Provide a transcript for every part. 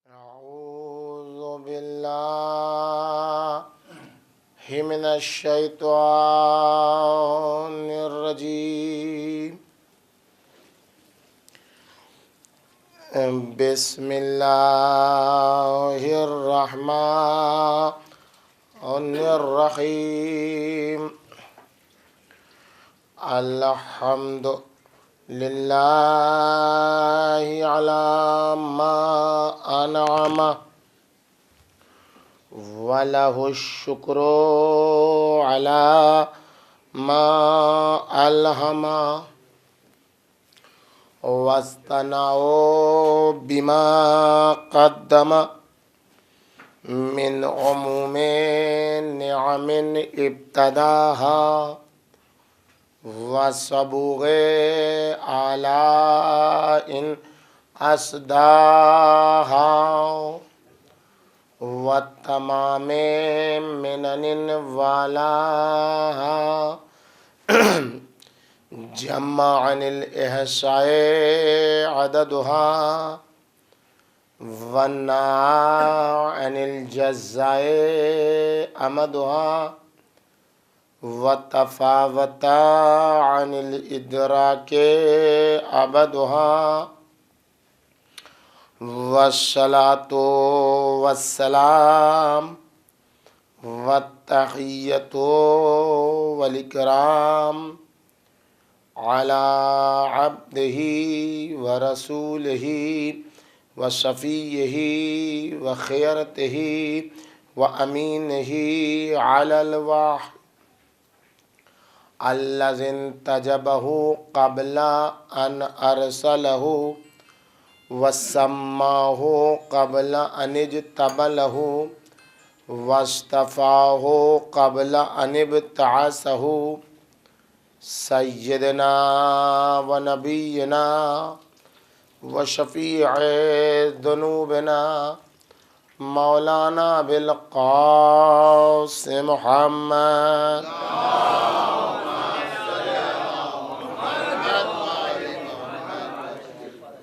أعوذ بالله من الشيطان الرجيم. بسم الله الرحمن الرحيم. الحمد لله على ما أنعم وله الشكر على ما ألهم واستنعوا بما قدم من عموم نعم ابتداها وصبغ آلاء أسداها والتمام منن والاها جمع عن الإحصاء عددها والناع عن الجزاء أمدها وتفاوت عن الإدراك أبدها والصلاة والسلام والتحية والإكرام على عبده ورسوله وشفيه وخيرته وأمينه على الوحي الذي انتجبه قبل أن أرسله وسماه قبل أن اجتبله واصطفاه قبل أن ابتعثه سيدنا ونبينا وشفيع ذنوبنا مولانا بالقاسم محمد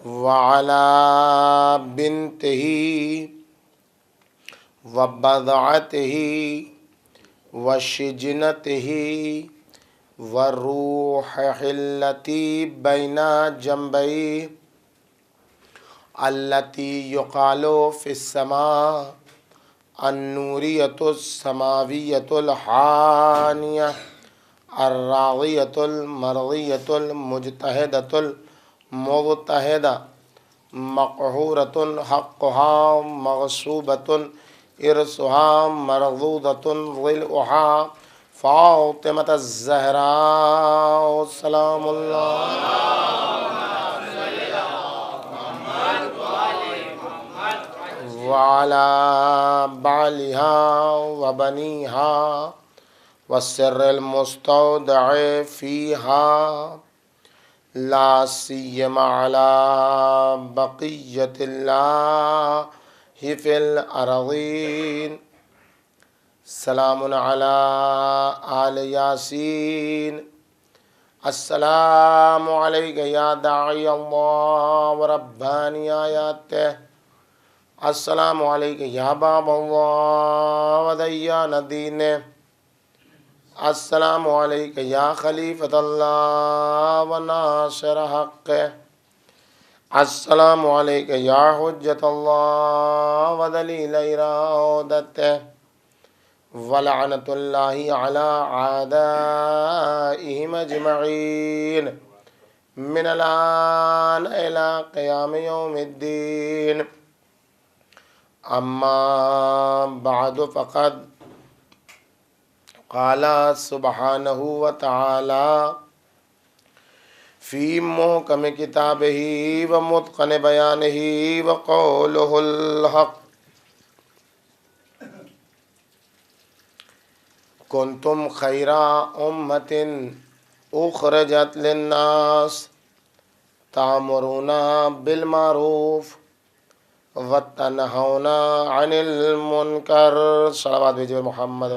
وعلى بنته وبضعته وشجنته والروح التي بين جنبيه التي يقال في السماء النورية السماوية الحانية الراغية المرضية المجتهدة المغتهدة مقهورة حقها مغصوبة إرثها مردودة ظلؤها فاطمة الزهراء سلام الله وعلى بعلها وبنيها والسر المستودع فيها لا سيما على بقية الله في الأرضين. سلام على آل ياسين. السلام عليك يا داعي الله ورباني آياته. السلام عليك يا باب الله وديان دينه. السلام عليك يا خليفة الله وناصر حقه. السلام عليك يا حجة الله ودليل إرادته. ولعنة الله على أعدائهم أجمعين من الآن إلى قيام يوم الدين. أما بعد فقد قال سبحانه وتعالى في محكم كتابه ومتقن بيانه وقوله الحق كنتم خير أمة أخرجت للناس تأمرون بالمعروف وتنهون عن المنکر. صلوات بھیجیے محمد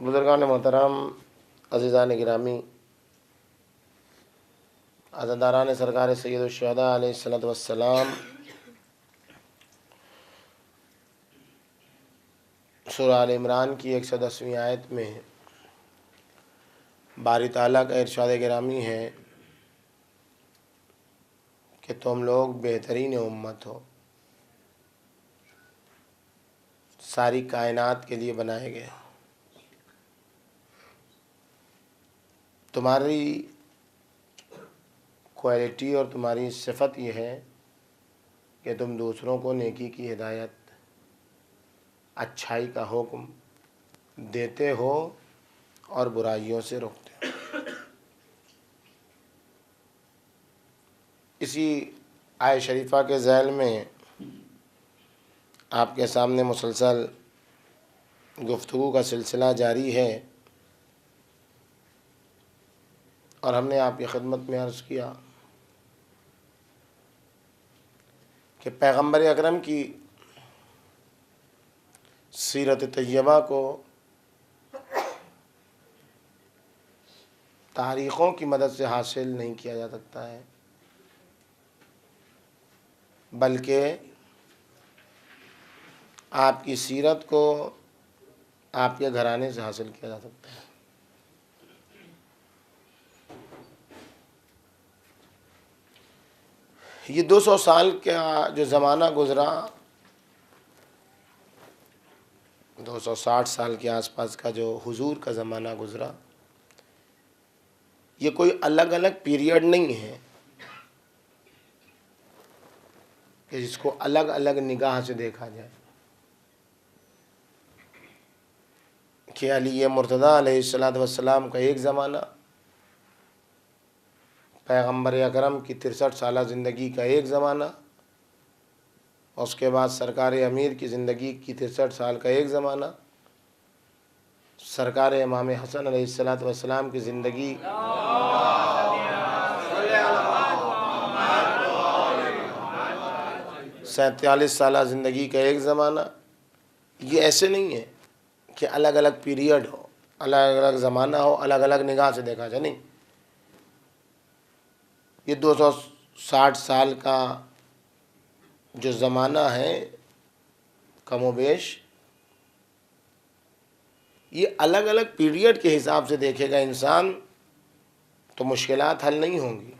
بزرگان محترم، عزیزان گرامی، عزاداران سرکار سید الشہداء علیہ الصلوۃ والسلام سورہ آل عمران کی 110ویں آیت میں باری تعالیٰ کا ارشاد گرامی ہے کہ تم لوگ بہترین امت ہو، ساری کائنات کے لیے بنائے گئے، تمہاری کوالٹی اور تمہاری صفت یہ ہے کہ تم دوسروں کو نیکی کی ہدایت، اچھائی کا حکم دیتے ہو اور برائیوں سے روکتے ہو۔ اسی آیہ شریفہ کے ذیل میں آپ کے سامنے مسلسل گفتگو کا سلسلہ جاری ہے، اور ہم نے آپ کی خدمت میں عرض کیا کہ پیغمبر اکرم کی سیرت طیبہ کو تاریخوں کی مدد سے حاصل نہیں کیا جا سکتا ہے، بلکہ آپ کی سیرت کو آپ کے گھرانے سے حاصل کیا جا سکتا ہے۔ یہ 200 سال کا جو زمانہ گزرا، 260 سال کے آس پاس کا جو حضور کا زمانہ گزرا، یہ کوئی الگ الگ پیریڈ نہیں ہے کہ جس کو الگ الگ نگاہ سے دیکھا جائے کہ علی مرتضیٰ علیہ السلام کا ایک زمانہ، پیغمبر اکرم کی 63 سالہ زندگی کا ایک زمانہ، اور اس کے بعد سرکار امیر کی زندگی کی 63 سال کا ایک زمانہ، سرکار امام حسن علیہ السلام کی زندگی 47 سالہ زندگی کا ایک زمانہ۔ یہ ایسے نہیں ہے کہ الگ الگ پیریڈ ہو، الگ الگ زمانہ ہو، الگ الگ نگاہ سے دیکھا جائے، نہیں، یہ 260 سال کا جو زمانہ ہے کم و بیش، یہ الگ الگ پیریڈ کے حساب سے دیکھے گا انسان تو مشکلات حل نہیں ہوں گی،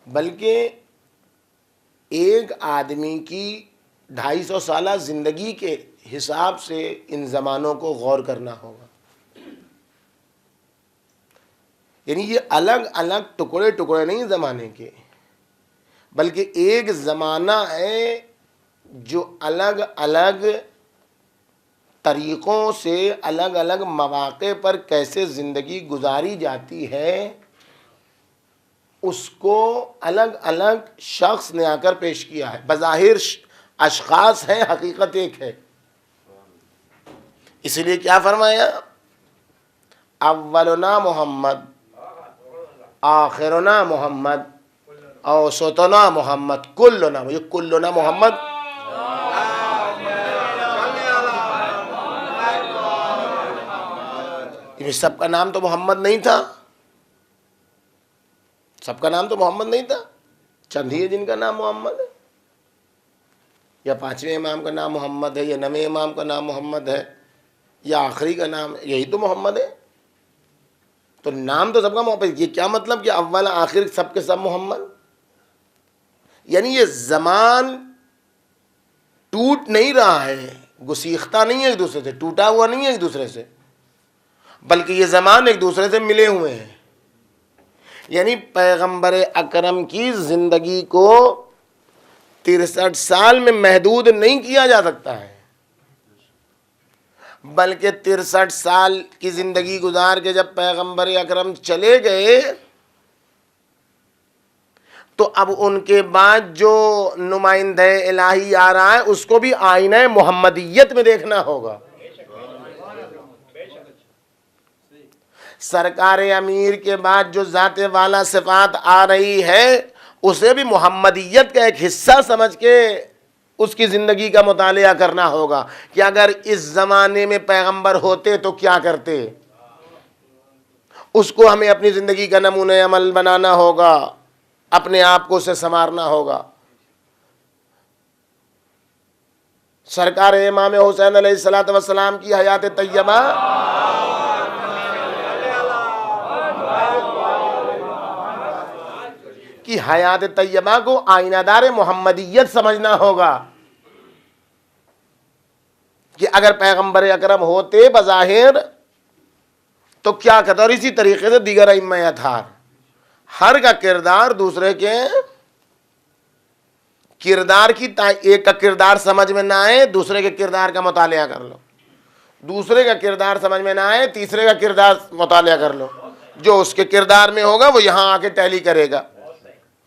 بلکہ ایک آدمی کی 250 سالہ زندگی کے حساب سے ان زمانوں کو غور کرنا ہوگا۔ یعنی یہ الگ الگ ٹکڑے ٹکڑے نہیں زمانے کے، بلکہ ایک زمانہ ہے جو الگ الگ طریقوں سے الگ الگ مواقع پر کیسے زندگی گزاری جاتی ہے، اس کو الگ الگ شخص نے آ کر پیش کیا ہے۔ بظاہر اشخاص ہیں، حقیقت ایک ہے۔ اس لیے کیا فرمایا؟ اولنا محمد، آخرنا محمد، اوسطنا محمد، کلنا، یہ کلنا محمد، یہ سب کا نام تو محمد نہیں تھا، سب کا نام تو محمد نہیں تھا، چند ہی جن کا نام محمد ہے، یا 5ویں امام کا نام محمد ہے، یا 9ویں امام کا نام محمد ہے، یا آخری کا نام، یہی تو محمد ہے۔ تو نام تو سب کا محمد، یہ کیا مطلب کہ اول آخر سب کے سب محمد؟ یعنی یہ زمان ٹوٹ نہیں رہا ہے، گسیختہ نہیں ہے ایک دوسرے سے، ٹوٹا ہوا نہیں ہے ایک دوسرے سے، بلکہ یہ زمان ایک دوسرے سے ملے ہوئے ہیں۔ یعنی پیغمبر اکرم کی زندگی کو 63 سال میں محدود نہیں کیا جا سکتا ہے، بلکہ 63 سال کی زندگی گزار کے جب پیغمبر اکرم چلے گئے تو اب ان کے بعد جو نمائندہ الہی آ رہا ہے اس کو بھی آئینہ محمدیت میں دیکھنا ہوگا۔ سرکار امیر کے بعد جو ذات والا صفات آ رہی ہے اسے بھی محمدیت کا ایک حصہ سمجھ کے اس کی زندگی کا مطالعہ کرنا ہوگا کہ اگر اس زمانے میں پیغمبر ہوتے تو کیا کرتے، اس کو ہمیں اپنی زندگی کا نمونہ عمل بنانا ہوگا، اپنے آپ کو اسے سنوارنا ہوگا۔ سرکار امام حسین علیہ الصلوۃ والسلام کی حیات طیبہ کی حیات طیبہ کو آئینہ دار محمدیت سمجھنا ہوگا کہ اگر پیغمبر اکرم ہوتے بظاہر تو کیا کرتا، اور اسی طریقے سے دیگر ائمہ اطہار، ہر کا کردار دوسرے کے کردار کی ایک کا کردار سمجھ میں نہ آئے دوسرے کے کردار کا مطالعہ کر لو، دوسرے کا کردار سمجھ میں نہ آئے تیسرے کا کردار مطالعہ کر لو، جو اس کے کردار میں ہوگا وہ یہاں آ کے ٹیلی کرے گا۔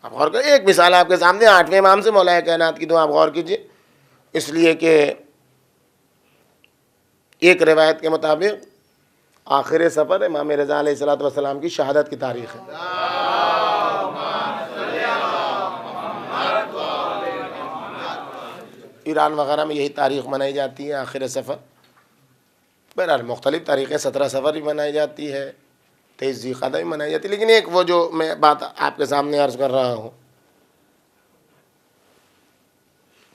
اب غور کریں، ایک مثال آپ کے سامنے 8ویں امام سے مولا کائنات کی دعا آپ غور کیجیے، اس لیے کہ ایک روایت کے مطابق آخر سفر امام رضا علیہ الصلوۃ والسلام کی شہادت کی تاریخ ہے۔ ایران وغیرہ میں یہی تاریخ منائی جاتی ہے، آخر سفر۔ بہرحال مختلف تاریخیں، 17 سفر بھی منائی جاتی ہے، 23 ذی القعدہ بھی منائی جاتی ہے، لیکن ایک وہ جو میں بات آپ کے سامنے عرض کر رہا ہوں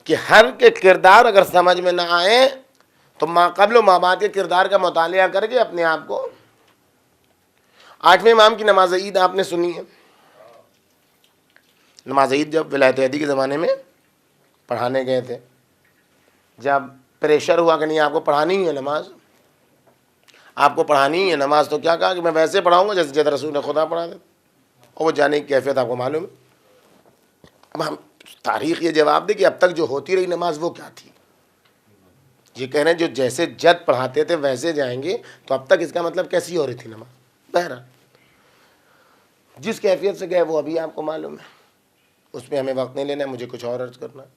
کہ ہر کے کردار اگر سمجھ میں نہ آئے تو ما قبل و ما بعد کے کردار کا مطالعہ کر کے اپنے آپ کو۔ 8ویں امام کی نماز عید آپ نے سنی ہے۔ نماز عید جب ولایت عہدی کے زمانے میں پڑھانے گئے تھے، جب پریشر ہوا کہ نہیں آپ کو پڑھانی ہی ہے نماز، آپ کو پڑھانی ہی ہے نماز، تو کیا کہا کہ میں ویسے پڑھاؤں گا جیسے رسول نے خدا پڑھا دے، اور وہ جانے کی کیفیت آپ کو معلوم ہے۔ اب ہم تاریخ یہ جواب دے کہ اب تک جو ہوتی رہی نماز وہ کیا تھی۔ یہ کہہ رہے ہیں جو جیسے جد پڑھاتے تھے ویسے جائیں گے، تو اب تک اس کا مطلب کیسی ہو رہی تھی نماز۔ بہرحال جس کیفیت سے گئے وہ ابھی آپ کو معلوم ہے، اس میں ہمیں وقت نہیں لینا ہے، مجھے کچھ اور عرض کرنا ہے۔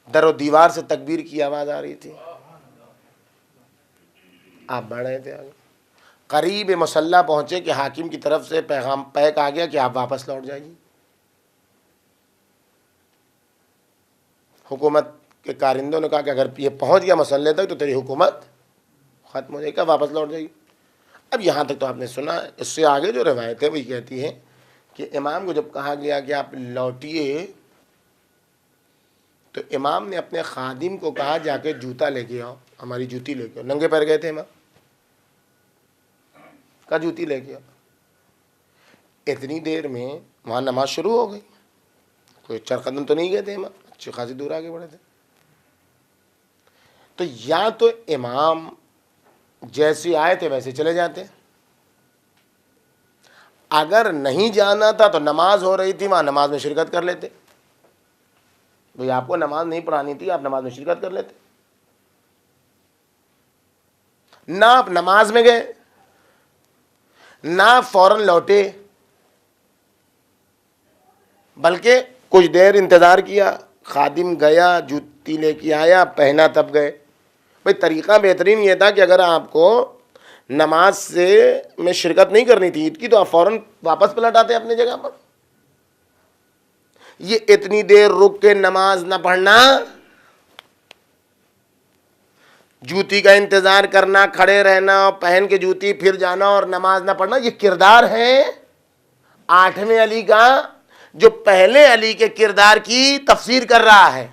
در و دیوار سے تکبیر کی آواز آ رہی تھی، آپ بڑھ رہے تھے آگے، قریب مصلی پہنچے کہ حاکم کی طرف سے پیغام پیک آ گیا کہ آپ واپس لوٹ جائیے۔ حکومت کے کارندوں نے کہا کہ اگر یہ پہنچ گیا مصلی تک تو تیری حکومت ختم ہو جائے گا، واپس لوٹ جائیے۔ اب یہاں تک تو آپ نے سنا، اس سے آگے جو روایت ہے وہی کہتی ہے کہ امام کو جب کہا گیا کہ آپ لوٹیے تو امام نے اپنے خادم کو کہا جا کے جوتا لے کے آؤ، ہماری جوتی لے کے آؤ۔ ننگے پیر گئے تھے امام، کہا جوتی لے کے آؤ۔ اتنی دیر میں وہاں نماز شروع ہو گئی، کوئی 4 قدم تو نہیں گئے تھے امام، اچھی خاصی دور آگے بڑھے تھے۔ تو یا تو امام جیسے آئے تھے ویسے چلے جاتے، اگر نہیں جانا تھا تو نماز ہو رہی تھی وہاں نماز میں شرکت کر لیتے۔ بھئی آپ کو نماز نہیں پڑھانی تھی، آپ نماز میں شرکت کر لیتے۔ نہ آپ نماز میں گئے، نہ فوراً لوٹے، بلکہ کچھ دیر انتظار کیا، خادم گیا جوتی لے کے آیا، پہنا، تب گئے۔ بھئی طریقہ بہترین یہ تھا کہ اگر آپ کو نماز سے میں شرکت نہیں کرنی تھی عید کی تو آپ فوراً واپس پلٹ آتے اپنی جگہ پر۔ یہ اتنی دیر رک کے نماز نہ پڑھنا، جوتی کا انتظار کرنا، کھڑے رہنا، پہن کے جوتی پھر جانا اور نماز نہ پڑھنا، یہ کردار ہے 8ویں علی کا، جو پہلے علی کے کردار کی تفسیر کر رہا ہے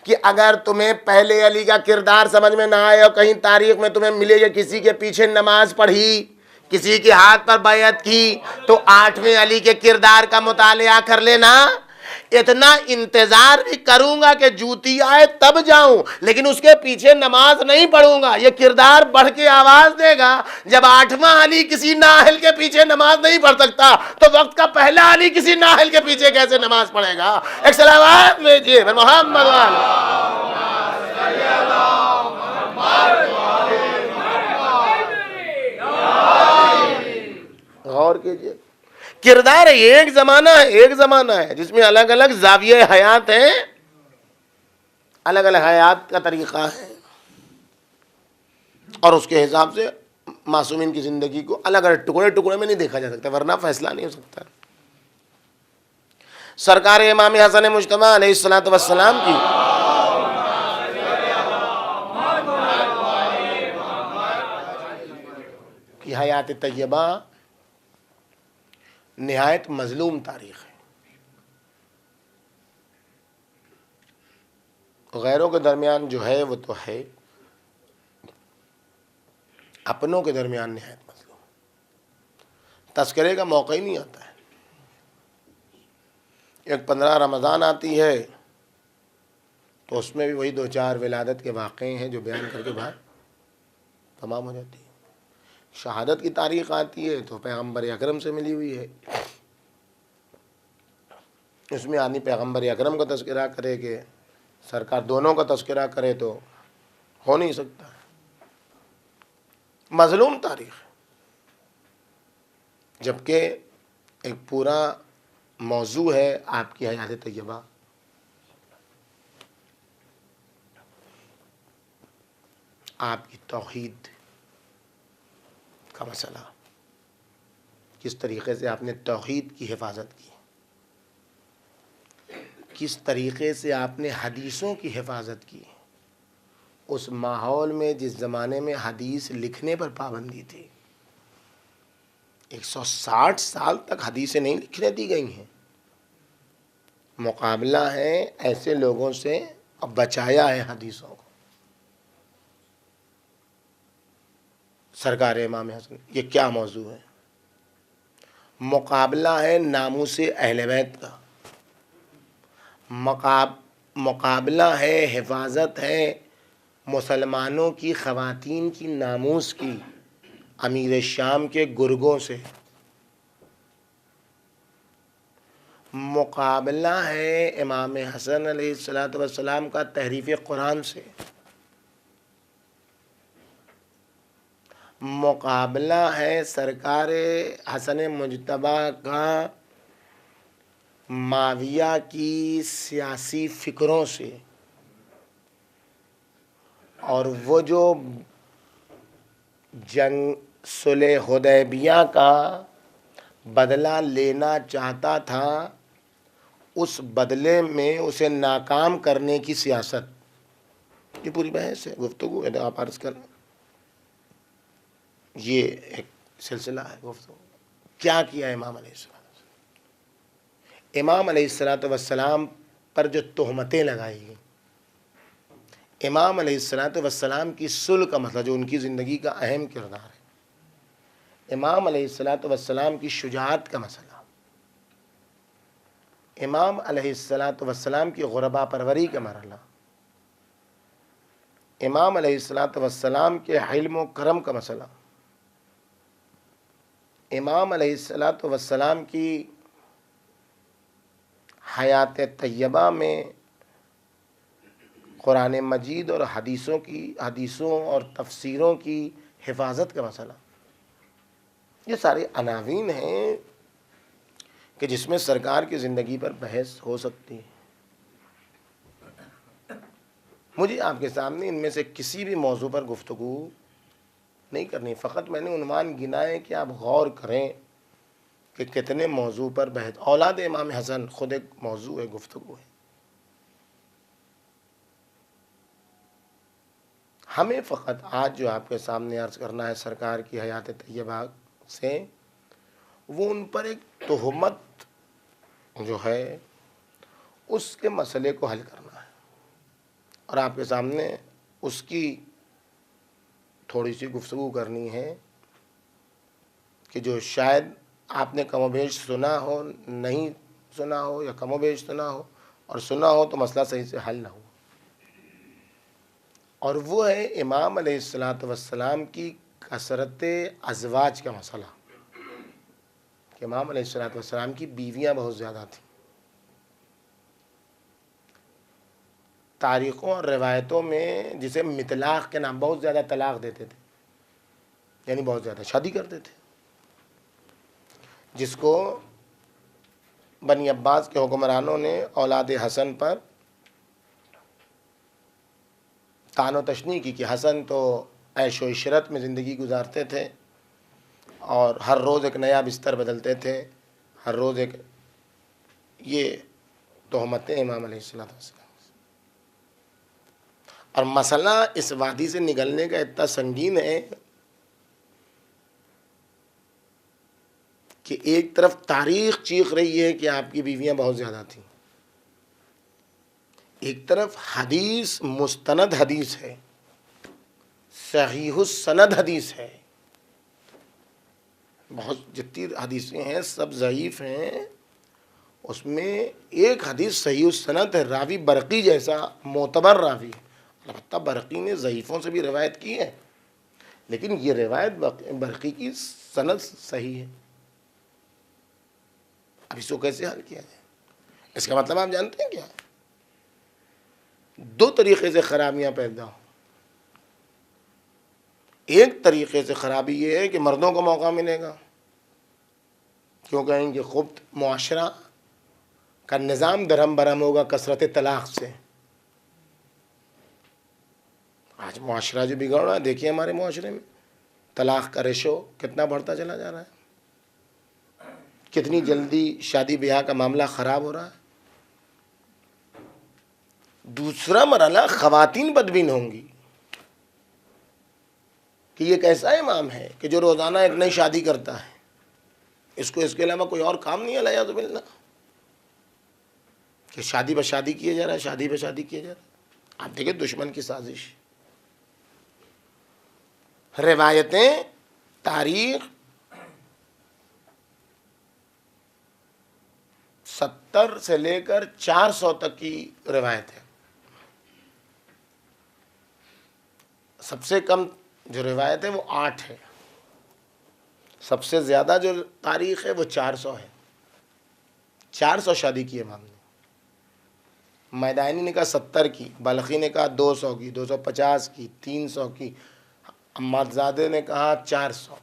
کہ اگر تمہیں پہلے علی کا کردار سمجھ میں نہ آئے اور کہیں تاریخ میں تمہیں ملے کہ کسی کے پیچھے نماز پڑھی، کسی کے ہاتھ پر بیعت کی، تو 8ویں علی کے کردار کا مطالعہ کر لینا۔ اتنا انتظار بھی کروں گا کہ جوتی آئے تب جاؤں، لیکن اس کے پیچھے نماز نہیں پڑھوں گا۔ یہ کردار بڑھ کے آواز دے گا، جب 8واں علی کسی نااہل کے پیچھے نماز نہیں پڑھ سکتا تو وقت کا پہلا علی کسی نااہل کے پیچھے کیسے نماز پڑھے گا؟ ایک صلوات میں جی محمد غور کیجئے۔ کردار ہے، ایک زمانہ ہے جس میں الگ الگ زاویہ حیات ہیں، الگ الگ حیات کا طریقہ ہے، اور اس کے حساب سے معصومین کی زندگی کو الگ الگ ٹکڑے میں نہیں دیکھا جا سکتا، ورنہ فیصلہ نہیں ہو سکتا۔ سرکار امام حسن مجتبیٰ علیہ الصلوۃ والسلام کی کی حیات طیبہ نہایت مظلوم تاریخ ہے. غیروں کے درمیان جو ہے وہ تو ہے، اپنوں کے درمیان نہایت مظلوم. تذکرے کا موقع ہی نہیں آتا ہے. ایک 15 رمضان آتی ہے تو اس میں بھی وہی 2-4 ولادت کے واقعے ہیں جو بیان کر کے بعد تمام ہو جاتی ہے. شہادت کی تاریخ آتی ہے تو پیغمبر اکرم سے ملی ہوئی ہے، اس میں آدمی پیغمبر اکرم کا تذکرہ کرے کہ سرکار دونوں کا تذکرہ کرے تو ہو نہیں سکتا. مظلوم تاریخ ہے. جبکہ ایک پورا موضوع ہے آپ کی حیات طیبہ. آپ کی توحید کا مسئلہ، کس طریقے سے آپ نے توحید کی حفاظت کی، کس طریقے سے آپ نے حدیثوں کی حفاظت کی. اس ماحول میں جس زمانے میں حدیث لکھنے پر پابندی تھی، 160 سال تک حدیثیں نہیں لکھنے دی گئی ہیں. مقابلہ ہے ایسے لوگوں سے، اب بچایا ہے حدیثوں کو. سرکار امام حسن، یہ کیا موضوع ہے؟ مقابلہ ہے ناموس اہل بیت کا، مقابلہ ہے، حفاظت ہے مسلمانوں کی خواتین کی ناموس کی امیر شام کے گرگوں سے. مقابلہ ہے امام حسن علیہ السلام کا تحریف قرآن سے. مقابلہ ہے سرکار حسن مجتبی کا معاویہ کی سیاسی فکروں سے. اور وہ جو جنگ صلح حدیبیہ کا بدلہ لینا چاہتا تھا، اس بدلے میں اسے ناکام کرنے کی سیاست. یہ پوری بحث ہے، گفتگو ہے، آپ عرض کریں. یہ ایک سلسلہ ہے گفتگو. کیا کیا امام علیہ السلام؟ امام علیہ السلام پر جو تہمتیں لگائی گئیں، امام علیہ السلام کی صلح کا مسئلہ جو ان کی زندگی کا اہم کردار ہے، امام علیہ السلام کی شجاعت کا مسئلہ، امام علیہ السلام کی غربا پروری کا مرحلہ، امام علیہ السلام کے حلم و کرم کا مسئلہ، امام علیہ السلام کی حیات طیبہ میں قرآن مجید اور حدیثوں اور تفسیروں کی حفاظت کا مسئلہ. یہ سارے عناوین ہیں کہ جس میں سرکار کی زندگی پر بحث ہو سکتی ہے. مجھے آپ کے سامنے ان میں سے کسی بھی موضوع پر گفتگو نہیں کرنی. فقط میں نے عنوان گنا ہے کہ آپ غور کریں کہ کتنے موضوع پر بحث. اولاد امام حسن خود ایک موضوع ہے، گفتگو ہے. ہمیں فقط آج جو آپ کے سامنے عرض کرنا ہے سرکار کی حیات طیبہ سے، وہ ان پر ایک تہمت جو ہے اس کے مسئلے کو حل کرنا ہے، اور آپ کے سامنے اس کی تھوڑی سی گفتگو کرنی ہے کہ جو شاید آپ نے کم و بیش سنا ہو، نہیں سنا ہو، یا کم و بیش سنا ہو، اور سنا ہو تو مسئلہ صحیح سے حل نہ ہو. اور وہ ہے امام علیہ السلام کی کثرت ازواج کا مسئلہ، کہ امام علیہ السلام کی بیویاں بہت زیادہ تھیں. تاریخوں اور روایتوں میں جسے مطلاق کے نام، بہت زیادہ طلاق دیتے تھے، یعنی بہت زیادہ شادی کرتے تھے، جس کو بنی عباس کے حکمرانوں نے اولاد حسن پر طعن و تشنیع کی کہ حسن تو عیش و عشرت میں زندگی گزارتے تھے اور ہر روز ایک نیا بستر بدلتے تھے، ہر روز ایک. یہ تہمتیں امام علیہ السلام. اور مسئلہ اس وادی سے نکلنے کا اتنا سنگین ہے کہ ایک طرف تاریخ چیخ رہی ہے کہ آپ کی بیویاں بہت زیادہ تھیں، ایک طرف حدیث مستند حدیث ہے، صحیح السند حدیث ہے، بہت جتنی حدیثیں ہیں سب ضعیف ہیں، اس میں ایک حدیث صحیح السند ہے، راوی برقی جیسا معتبر راوی ہے۔ البتہ برقی نے ضعیفوں سے بھی روایت کی ہے، لیکن یہ روایت برقی کی سند صحیح ہے۔ اب اس کو کیسے حل کیا جائے؟ اس کا مطلب آپ جانتے ہیں کیا؟ دو طریقے سے خرابیاں پیدا ہوں۔ ایک طریقے سے خرابی یہ ہے کہ مردوں کو موقع ملے گا، کیوں کہیں گے خبط معاشرہ کا نظام درہم برہم ہوگا کثرت طلاق سے۔ آج معاشرہ جو بگڑ رہا ہے، دیکھیے ہمارے معاشرے میں طلاق کا ریشو کتنا بڑھتا چلا جا رہا ہے، کتنی جلدی شادی بیاہ کا معاملہ خراب ہو رہا ہے۔ دوسرا مرحلہ خواتین بدبین ہوں گی کہ یہ کیسا امام ہے کہ جو روزانہ ایک نئی شادی کرتا ہے، اس کو اس کے علاوہ کوئی اور کام نہیں ہے، علیہ باللہ، کہ شادی پہ شادی کیے جا رہا ہے، شادی پہ شادی کیے جا رہا ہے۔ آپ دیکھیں دشمن کی سازش، روایتیں، تاریخ 70 سے لے کر 400 تک کی روایت ہے۔ سب سے کم جو روایت ہے وہ 8 ہے، سب سے زیادہ جو تاریخ ہے وہ 400 ہے۔ 400 شادی کی امام نے، میدانی نے کہا 70 کی، بلخی نے کہا 200 کی، 250 کی، 300 کی، امامزادے نے کہا 400،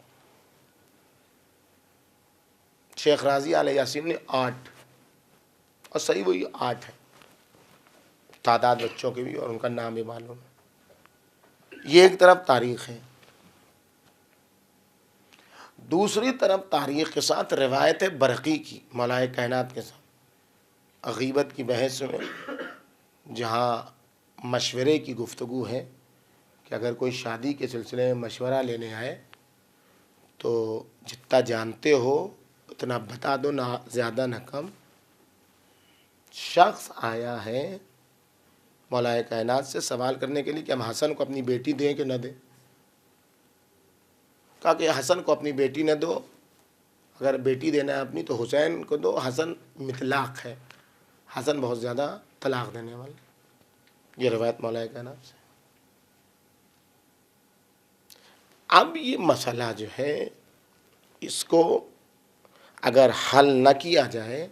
شیخ راضی علیہ یاسین نے 8، اور صحیح وہی 8 ہے، تعداد بچوں کی بھی اور ان کا نام بھی معلوم ہے۔ یہ ایک طرف تاریخ ہے، دوسری طرف تاریخ کے ساتھ روایت ہے برقی کی، مولائے کائنات کے ساتھ غیبت کی بحث میں جہاں مشورے کی گفتگو ہے کہ اگر کوئی شادی کے سلسلے میں مشورہ لینے آئے تو جتنا جانتے ہو اتنا بتا دو، نہ زیادہ نہ کم۔ شخص آیا ہے مولائے کائنات سے سوال کرنے کے لیے کہ ہم حسن کو اپنی بیٹی دیں کہ نہ دیں۔ کہا کہ حسن کو اپنی بیٹی نہ دو، اگر بیٹی دینا ہے اپنی تو حسین کو دو، حسن مطلاق ہے، حسن بہت زیادہ طلاق دینے والے۔ یہ روایت مولائے کائنات سے۔ اب یہ مسئلہ جو ہے اس کو اگر حل نہ کیا جائے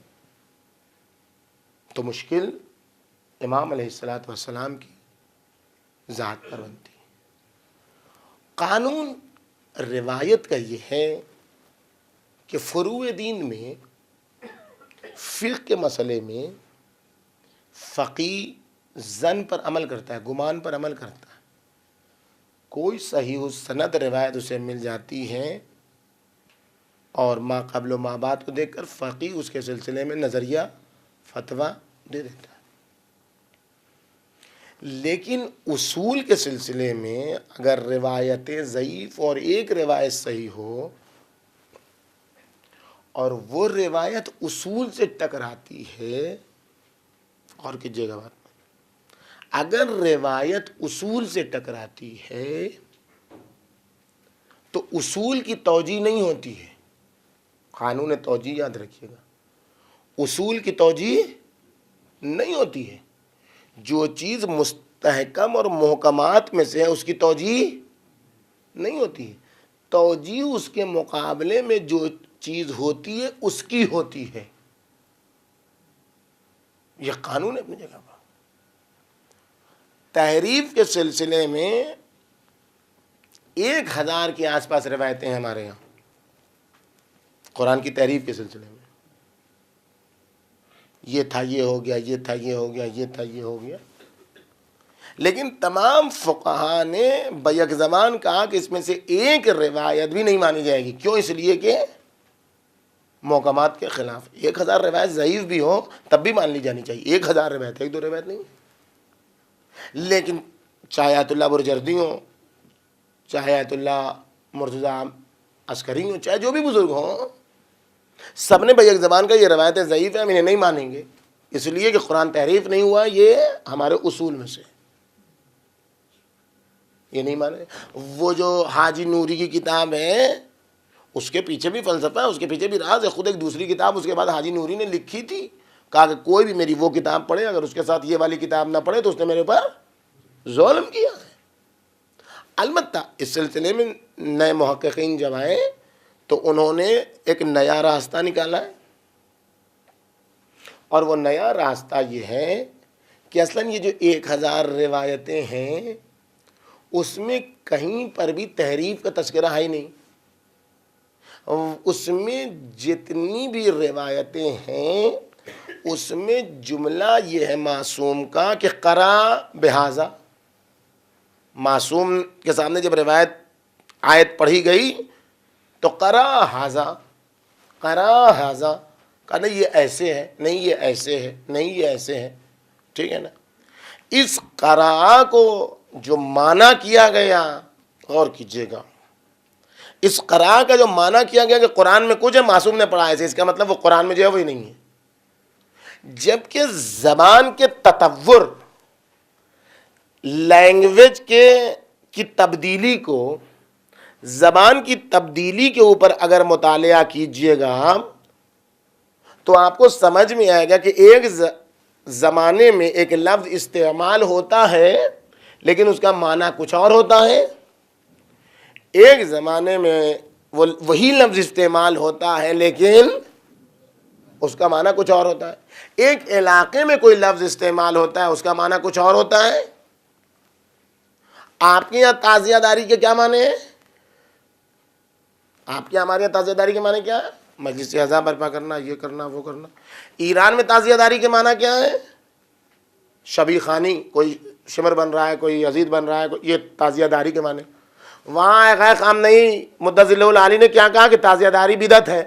تو مشکل امام علیہ الصلوۃ والسلام کی ذات پر بنتی ہے۔ قانون روایت کا یہ ہے کہ فروع دین میں فقہ کے مسئلے میں فقیہ ظن پر عمل کرتا ہے، گمان پر عمل کرتا ہے۔ کوئی صحیح السند روایت اسے مل جاتی ہے اور ما قبل و ما بعد کو دیکھ کر فقیہ اس کے سلسلے میں نظریہ فتویٰ دے دیتا ہے۔ لیکن اصول کے سلسلے میں اگر روایتیں ضعیف اور ایک روایت صحیح ہو اور وہ روایت اصول سے ٹکراتی ہے، اور کیجیے گا بات، اگر روایت اصول سے ٹکراتی ہے تو اصول کی توجیہ نہیں ہوتی ہے۔ قانون توجیہ یاد رکھیے گا، اصول کی توجیہ نہیں ہوتی ہے۔ جو چیز مستحکم اور محکمات میں سے ہے اس کی توجیہ نہیں ہوتی ہے، توجیہ اس کے مقابلے میں جو چیز ہوتی ہے اس کی ہوتی ہے۔ یہ قانون ہے اپنی جگہ پر۔ تحریف کے سلسلے میں 1000 کے آس پاس روایتیں ہیں ہمارے یہاں قرآن کی تحریف کے سلسلے میں۔ یہ تھا، یہ ہو گیا، یہ تھا، یہ ہو گیا، یہ تھا، یہ ہو گیا۔ لیکن تمام فقہا نے بیک زبان کہا کہ اس میں سے ایک روایت بھی نہیں مانی جائے گی۔ کیوں؟ اس لیے کہ محکمات کے خلاف۔ 1000 روایت ضعیف بھی ہو تب بھی مان لی جانی چاہیے۔ 1000 روایت، 1-2 روایت نہیں۔ لیکن چاہے آیت اللہ برجردی ہوں، چاہے آیت اللہ مرتضیٰ عسکری ہوں، چاہے جو بھی بزرگ ہوں، سب نے بھائی ایک زبان کا یہ روایتیں ضعیف ہیں، ہم انہیں نہیں مانیں گے، اس لیے کہ قرآن تحریف نہیں ہوا، یہ ہمارے اصول میں سے، یہ نہیں مانے۔ وہ جو حاجی نوری کی کتاب ہے اس کے پیچھے بھی فلسفہ ہے، اس کے پیچھے بھی راز ہے۔ خود ایک دوسری کتاب اس کے بعد حاجی نوری نے لکھی تھی، کہا کہ کوئی بھی میری وہ کتاب پڑھے، اگر اس کے ساتھ یہ والی کتاب نہ پڑھے تو اس نے میرے اوپر ظلم کیا ہے۔ البتہ اس سلسلے میں نئے محققین جب آئے تو انہوں نے ایک نیا راستہ نکالا ہے، اور وہ نیا راستہ یہ ہے کہ اصلاً یہ جو 1000 روایتیں ہیں اس میں کہیں پر بھی تحریف کا تذکرہ ہے ہی نہیں۔ اس میں جتنی بھی روایتیں ہیں اس میں جملہ یہ ہے معصوم کا کہ قرأ بہذا، معصوم کے سامنے جب روایت آیت پڑھی گئی تو قرأ ھذا، قرأ ھذا، کہا نہیں یہ ایسے ہے، نہیں یہ ایسے ہے، نہیں یہ ایسے ہے، ٹھیک ہے نا۔ اس قرأ کو جو معنی کیا گیا، غور کیجئے گا، اس قرأ کا جو معنی کیا گیا کہ قرآن میں کچھ ہے، معصوم نے پڑھا ایسے، اس کا مطلب وہ قرآن میں جو ہے وہی نہیں ہے۔ جبکہ زبان کے تطور، لینگویج کی تبدیلی کو، زبان کی تبدیلی کے اوپر اگر مطالعہ کیجئے گا تو آپ کو سمجھ میں آئے گا کہ ایک زمانے میں ایک لفظ استعمال ہوتا ہے لیکن اس کا معنی کچھ اور ہوتا ہے، ایک زمانے میں وہی لفظ استعمال ہوتا ہے لیکن اس کا معنی کچھ اور ہوتا ہے، ایک علاقے میں کوئی لفظ استعمال ہوتا ہے اس کا معنی کچھ اور ہوتا ہے۔ آپ کے یہاں تعزیہ داری کے کیا معنی ہیں؟ آپ کے ہمارے یہاں تعزیہ داری کے معنی کیا ہے؟ مجلس عزا برپا کرنا، یہ کرنا، وہ کرنا۔ ایران میں تعزیہ داری کے معنی کیا ہے؟ شبی خانی، کوئی شمر بن رہا ہے، کوئی یزید بن رہا ہے، یہ تعزیہ داری کے معنی۔ وہاں غیر خامنئی مدظر العالی نے کیا کہا کہ تعزیہ داری بدعت ہے،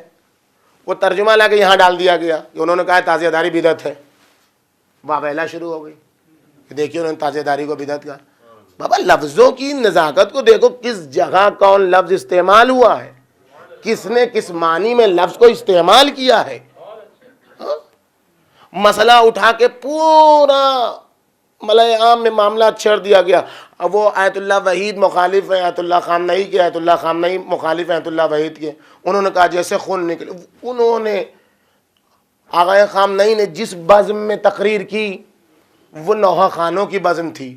وہ ترجمہ لا کے یہاں ڈال دیا گیا کہ انہوں نے کہا تعزیہ داری بدعت ہے، واویلا شروع ہو گئی کہ دیکھیے انہوں نے تعزیہ داری کو بدعت کہا۔ بابا لفظوں کی نزاکت کو دیکھو، کس جگہ کون لفظ استعمال ہوا ہے، کس نے کس معنی میں لفظ کو استعمال کیا ہے۔ مسئلہ اٹھا کے پورا ملأ عام میں معاملہ چھیڑ دیا گیا، اب وہ آیت اللہ وحید مخالف ہے آیت اللہ خامنئی کے، آیت اللہ خامنئی مخالف ہے آیت اللہ وحید کے۔ انہوں نے کہا جیسے خون نکلے، انہوں نے آغا خامنئی نے جس بزم میں تقریر کی وہ نوحہ خانوں کی بزم تھی،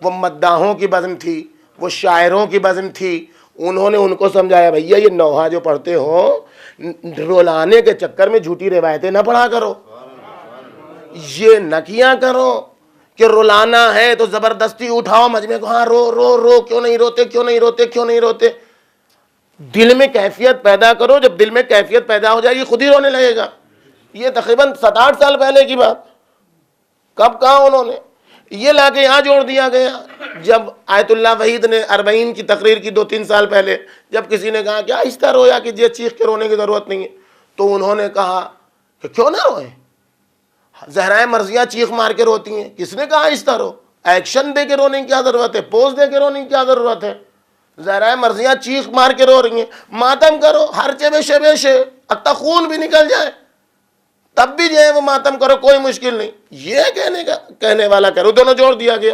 وہ مداحوں کی بزم تھی، وہ شاعروں کی بزم تھی۔ انہوں نے ان کو سمجھایا بھیا یہ نوحہ جو پڑھتے ہو رولانے کے چکر میں جھوٹی روایتیں نہ پڑھا کرو، یہ نہ کیا کرو کہ رولانا ہے تو زبردستی اٹھاؤ مجمع کو، ہاں رو رو رو، کیوں نہیں روتے، کیوں نہیں روتے، کیوں نہیں روتے۔ دل میں کیفیت پیدا کرو، جب دل میں کیفیت پیدا ہو جائے گی خود ہی رونے لگے گا۔ یہ تقریباً 7-8 سال پہلے کی بات، کب کہا انہوں نے، یہ لا کے یہاں جوڑ دیا گیا۔ جب آیت اللہ وحید نے 40 کی تقریر کی 2-3 سال پہلے، جب کسی نے کہا کہ آہستہ رویا کہ یہ چیخ کے رونے کی ضرورت نہیں ہے، تو انہوں نے کہا کہ کیوں نہ روئیں، زہرائے مرضیہ چیخ مار کے روتی ہیں، کس نے کہا آہستہ رو، ایکشن دے کے رونے کی کیا ضرورت ہے، پوز دے کے رونے کی کیا ضرورت ہے، زہرائے مرضیہ چیخ مار کے رو رہی ہیں، ماتم کرو، ہر چبے بیشے حتیٰ خون بھی نکل جائے تب بھی جو ہے وہ ماتم کرو، کوئی مشکل نہیں، یہ کہنے والا کرو، دونوں جوڑ دیا گیا۔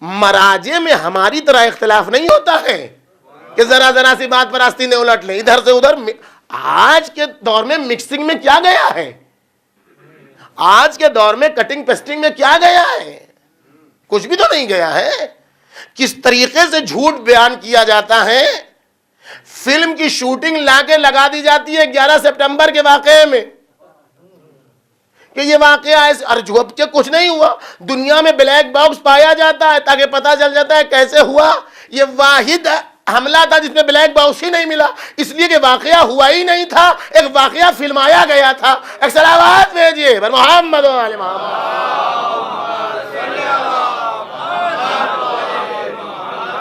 مراجع میں ہماری طرح اختلاف نہیں ہوتا ہے کہ ذرا ذرا سی بات پر آستینیں الٹ لیں ادھر سے ادھر۔ آج کے دور میں مکسنگ میں کیا گیا ہے، آج کے دور میں کٹنگ پیسٹنگ میں کیا گیا ہے، کچھ بھی تو نہیں گیا ہے۔ کس طریقے سے جھوٹ بیان کیا جاتا ہے، فلم کی شوٹنگ لا کے لگا دی جاتی ہے 11 سپٹمبر کے واقعے میں کہ یہ واقعہ ہے، اور جھوٹ کے کچھ نہیں ہوا۔ دنیا میں بلیک باکس پایا جاتا ہے تاکہ پتہ چل جاتا ہے کیسے ہوا۔ یہ واحد حملہ تھا جس میں بلیک باکس ہی نہیں ملا، اس لیے کہ واقعہ ہوا ہی نہیں تھا، ایک واقعہ فلمایا گیا تھا۔ ایک صلوات بھیجیے بر محمد و آل محمد۔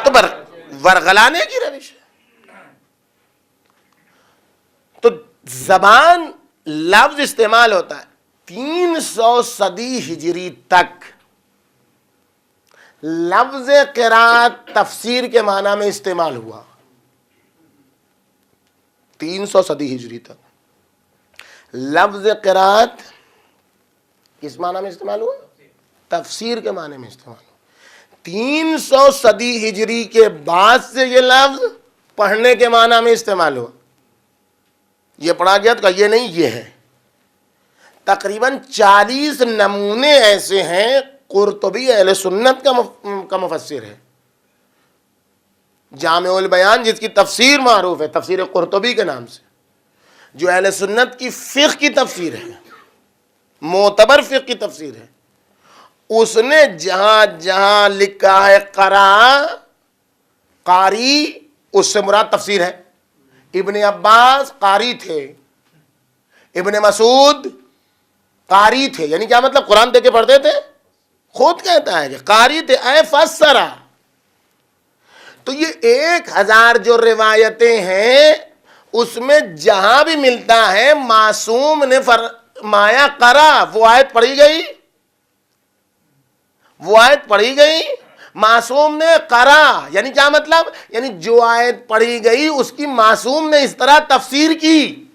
تو ورغلانے کی روش ہے۔ تو زبان لفظ استعمال ہوتا ہے 300 صدی ہجری تک لفظ قرات تفسیر کے معنی میں استعمال ہوا، 300 صدی ہجری تک۔ لفظ قرات کس معنی میں استعمال ہوا؟ تفسیر کے معنی میں استعمال ہوا۔ 300 صدی ہجری کے بعد سے یہ لفظ پڑھنے کے معنی میں استعمال ہوا۔ یہ پڑھا گیا تو یہ نہیں، یہ ہے۔ تقریباً 40 نمونے ایسے ہیں۔ قرطبی اہل سنت کا مفسر ہے۔ جامع البیان جس کی تفسیر معروف ہے تفسیر قرطبی کے نام سے، جو اہل سنت کی فقہ کی تفسیر ہے، معتبر فقہ کی تفسیر ہے، اس نے جہاں جہاں لکھا ہے قاری، اس سے مراد تفسیر ہے۔ ابن عباس قاری تھے، ابن مسعود قاری تھے، یعنی کیا مطلب؟ قرآن دے کے پڑھتے تھے؟ خود کہتا ہے کہ قاری تھے، اے فسرا۔ تو یہ 1000 جو روایتیں ہیں اس میں جہاں بھی ملتا ہے معصوم نے فرمایا قرا، وہ آیت پڑھی گئی، وہ آیت پڑھی گئی، معصوم نے قرا، یعنی کیا مطلب؟ یعنی جو آیت پڑھی گئی اس کی معصوم نے اس طرح تفسیر کی،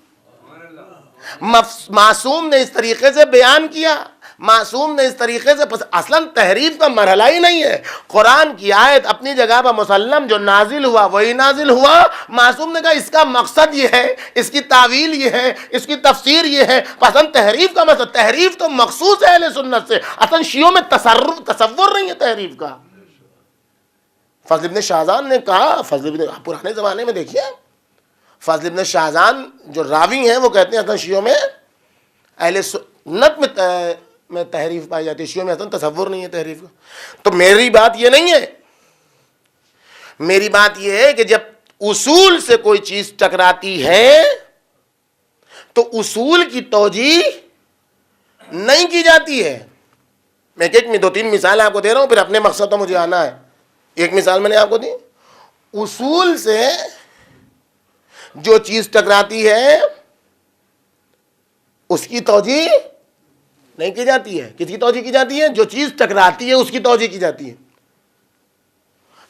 معصوم نے اس طریقے سے بیان کیا، معصوم نے اس طریقے سے اصلاً تحریف کا مرحلہ ہی نہیں ہے۔ قرآن کی آیت اپنی جگہ پر مسلم، جو نازل ہوا وہی نازل ہوا۔ معصوم نے کہا اس کا مقصد یہ ہے، اس کی تعویل یہ ہے، اس کی تفسیر یہ ہے۔ اصلاً تحریف کا مقصد، تحریف تو مخصوص ہے اہل سنت سے، اصلاً شیعوں میں تصور نہیں ہے تحریف کا۔ فضل ابن شاہزان نے کہا، پرانے زمانے میں دیکھیے فضل ابن شاہزان جو راوی ہیں وہ کہتے ہیں اصلاً شیعوں میں اہل سنت میں تحریف پائی جاتی ہے، شیعوں میں اصلاً تصور نہیں ہے تحریف کا۔ تو میری بات یہ نہیں ہے، میری بات یہ ہے کہ جب اصول سے کوئی چیز ٹکراتی ہے تو اصول کی توجیہ نہیں کی جاتی ہے۔ میں ایک 2-3 مثال آپ کو دے رہا ہوں، پھر اپنے مقصد تو مجھے آنا ہے۔ ایک مثال میں نے آپ کو دی، اصول سے جو چیز ٹکراتی ہے اس کی توجیہ نہیں کی جاتی ہے۔ کس کی توجیہ کی جاتی ہے؟ جو چیز ٹکراتی ہے اس کی توجیہ کی جاتی ہے۔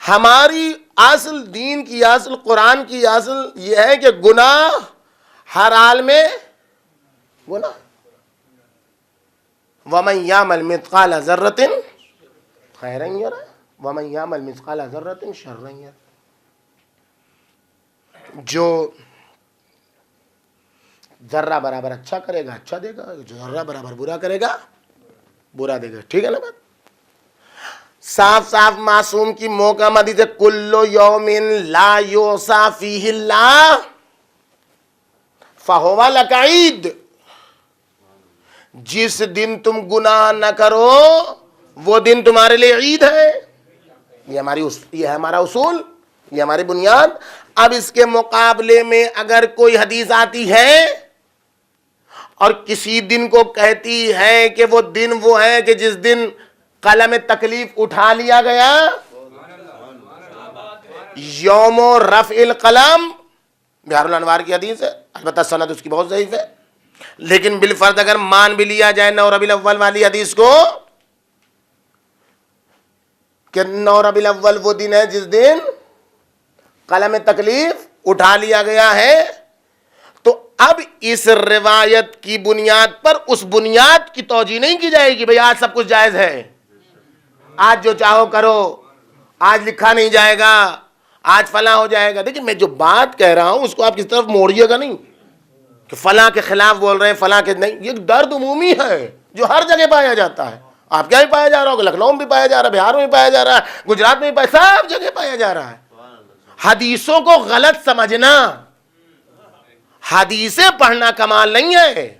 ہماری اصل دین کی اصل، قرآن کی اصل یہ ہے کہ گناہ ہر حال میں گناہ۔ وَمَن يَعْمَلْ مِثْقَالَ ذَرَّةٍ خَيْرًا يَرَهُ وَمَن يَعْمَلْ مِثْقَالَ ذَرَّةٍ شَرًّا يَرَهُ۔ جو ذرہ برابر اچھا کرے گا اچھا دے گا، جو ذرہ برابر برا کرے گا برا دے گا۔ ٹھیک ہے نا بات؟ صاف صاف معصوم کی موقع حدیث ہے، کل یوم لا یوصی فیہ اللہ فہو لک عید۔ جس دن تم گناہ نہ کرو وہ دن تمہارے لیے عید ہے۔ یہ ہمارا اصول، یہ ہماری بنیاد۔ اب اس کے مقابلے میں اگر کوئی حدیث آتی ہے اور کسی دن کو کہتی ہے کہ وہ دن وہ ہے کہ جس دن قلم تکلیف اٹھا لیا گیا، یوم رفع القلم، بہار الانوار کی حدیث ہے، البتہ سند اس کی بہت ضعیف ہے، لیکن بالفرض اگر مان بھی لیا جائے 9 ربیع الاول والی حدیث کو کہ 9 ربیع الاول وہ دن ہے جس دن قلم تکلیف اٹھا لیا گیا ہے، تو اب اس روایت کی بنیاد پر اس بنیاد کی توجیہ نہیں کی جائے گی بھئی آج سب کچھ جائز ہے، آج جو چاہو کرو، آج لکھا نہیں جائے گا، آج فلاں ہو جائے گا۔ دیکھیں میں جو بات کہہ رہا ہوں اس کو آپ کس طرف موڑیے گا نہیں کہ فلاں کے خلاف بول رہے ہیں، فلاں کے نہیں۔ یہ درد عمومی ہے جو ہر جگہ پایا جاتا ہے۔ آپ کیا بھی پایا جا رہا ہوگا، لکھنؤ میں بھی پایا جا رہا ہے، بہار میں بھی پایا جا رہا ہے، گجرات میں بھی پایا، سب جگہ پایا جا رہا ہے۔ حدیثوں کو غلط سمجھنا، حدیثیں پڑھنا کمال نہیں ہے۔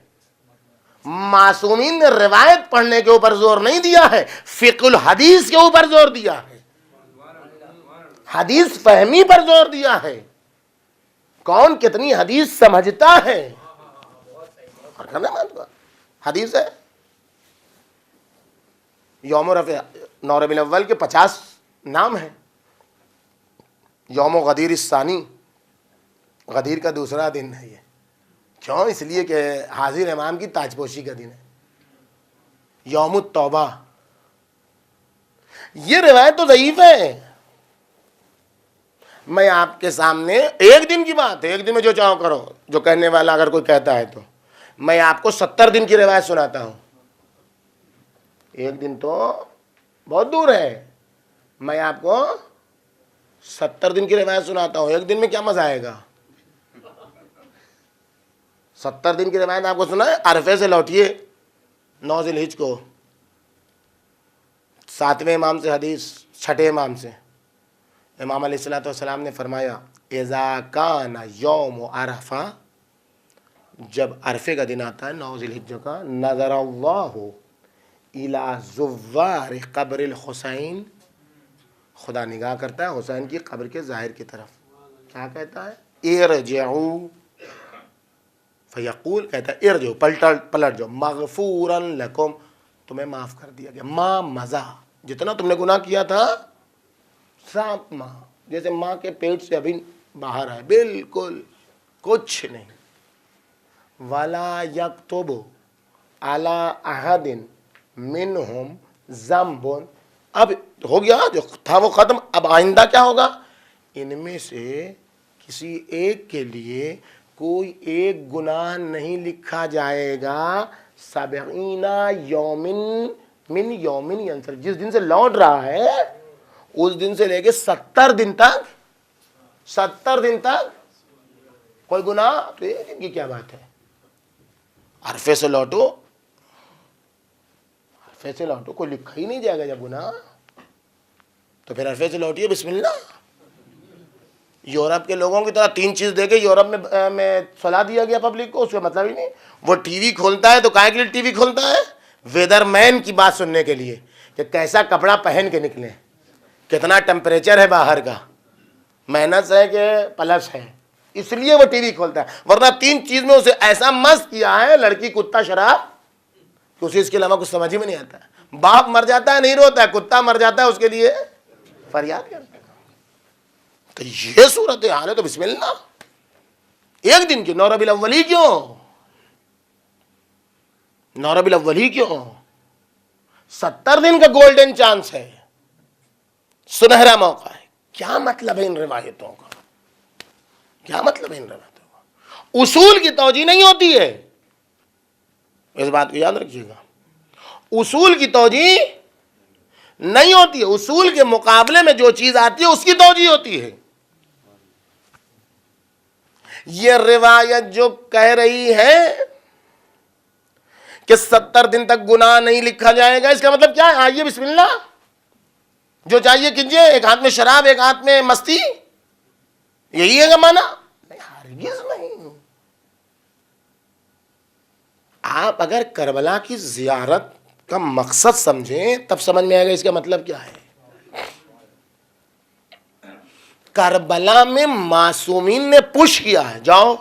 معصومین نے روایت پڑھنے کے اوپر زور نہیں دیا ہے، فقہ الحدیث کے اوپر زور دیا ہے، حدیث فہمی پر زور دیا ہے۔ کون کتنی حدیث سمجھتا ہے اور کرنا مانتا حدیث ہے۔ یوم رفع 9 ربیع الاول کے 50 نام ہیں۔ یوم غدیر الثانی، غدیر کا دوسرا دن ہے یہ، کیوں؟ اس لیے کہ حاضر امام کی تاج پوشی کا دن ہے۔ یوم التوبہ، یہ روایت تو ضعیف ہے۔ میں آپ کے سامنے ایک دن کی بات ہے، ایک دن میں جو چاہو کرو، جو کہنے والا اگر کوئی کہتا ہے تو، میں آپ کو 70 دن کی روایت سناتا ہوں. ایک دن تو بہت دور ہے. میں آپ کو 70 دن کی روایت سناتا ہوں. ایک دن میں کیا مزہ آئے گا؟ 70 دن کی روایت آپ کو سنا ہے. عرفے سے لوٹیے 9 ذی الحجہ کو. 7ویں امام سے حدیث، 6ٹھے امام سے. امام علیہ الصلوۃ والسلام نے فرمایا اذا کان یوم عرفہ، جب عرفے کا دن آتا ہے 9 ذی الحجہ کا، نظر اللہ الی زوار قبر الحسین، خدا نگاہ کرتا ہے حسین کی قبر کے ظاہر کی طرف. کیا کہتا ہے؟ ارجعوا، فیقول، کہتا ہے ارجعوا، پلٹ جاؤ، مغفورا لکم، تمہیں معاف کر دیا گیا. ماں مزہ، جتنا تم نے گناہ کیا تھا 7 ماہ، جیسے ماں کے پیٹ سے ابھی باہر آئے، بالکل کچھ نہیں. ولا یکتب علی احد منہم ذنب، اب ہو گیا جو تھا وہ ختم. اب آئندہ کیا ہوگا؟ ان میں سے کسی ایک کے لیے کوئی ایک گناہ نہیں لکھا جائے گا 70 یومن من یومن ینصرف، جس دن سے لوٹ رہا ہے اس دن سے لے کے 70 دن تک، 70 دن تک کوئی گناہ. تو ایک دن کی کیا بات ہے؟ عرفے سے لوٹو، عرفے سے لوٹو، کوئی لکھا ہی نہیں جائے گا جب گناہ. تو پھر عرفے سے لوٹیے، بسم اللہ. یورپ کے لوگوں کی طرح 3 چیز دے کے یورپ میں سلا دیا گیا پبلک کو، اس کا مطلب ہی نہیں. وہ ٹی وی کھولتا ہے تو کائے کے لیے ٹی وی کھولتا ہے؟ ویدر مین کی بات سننے کے لیے کہ کیسا کپڑا پہن کے نکلے، کتنا ٹیمپریچر ہے باہر کا، مائنس ہے کہ پلس ہے، اس لیے وہ ٹی وی کھولتا ہے. ورنہ 3 چیز میں اسے ایسا مست کیا ہے، لڑکی، کتا، شراب، کہ اسے اس کے علاوہ کچھ سمجھ ہی میں نہیں آتا. باپ مر جاتا ہے نہیں روتا ہے، کتا مر جاتا ہے اس کے لیے فریاد کرتا ہے. تو یہ صورت حال ہے. تو بسم اللہ. ایک دن کی 9 ربیع الاول ہی کیوں؟ 9 ربیع الاول ہی کیوں؟ 70 دن کا گولڈن چانس ہے، سنہرا موقع ہے. کیا مطلب ہے ان روایتوں کا؟ کیا مطلب ہے ان روایتوں کا؟ اصول کی توجیہ نہیں ہوتی ہے، اس بات کو یاد رکھیے گا. اصول کی توجیہ نہیں ہوتی ہے، اصول کے مقابلے میں جو چیز آتی ہے اس کی توجیہ ہوتی ہے. یہ روایت جو کہہ رہی ہے کہ 70 دن تک گناہ نہیں لکھا جائے گا، اس کا مطلب کیا ہے؟ آئیے بسم اللہ، جو چاہیے کیجیے. ایک ہاتھ میں شراب، ایک ہاتھ میں مستی، یہی ہے کہ مانا؟ ہرگز نہیں. آپ اگر کربلا کی زیارت کا مقصد سمجھیں تب سمجھ میں آئے گا اس کا مطلب کیا ہے. کربلا میں معصومین نے پش کیا ہے جاؤ،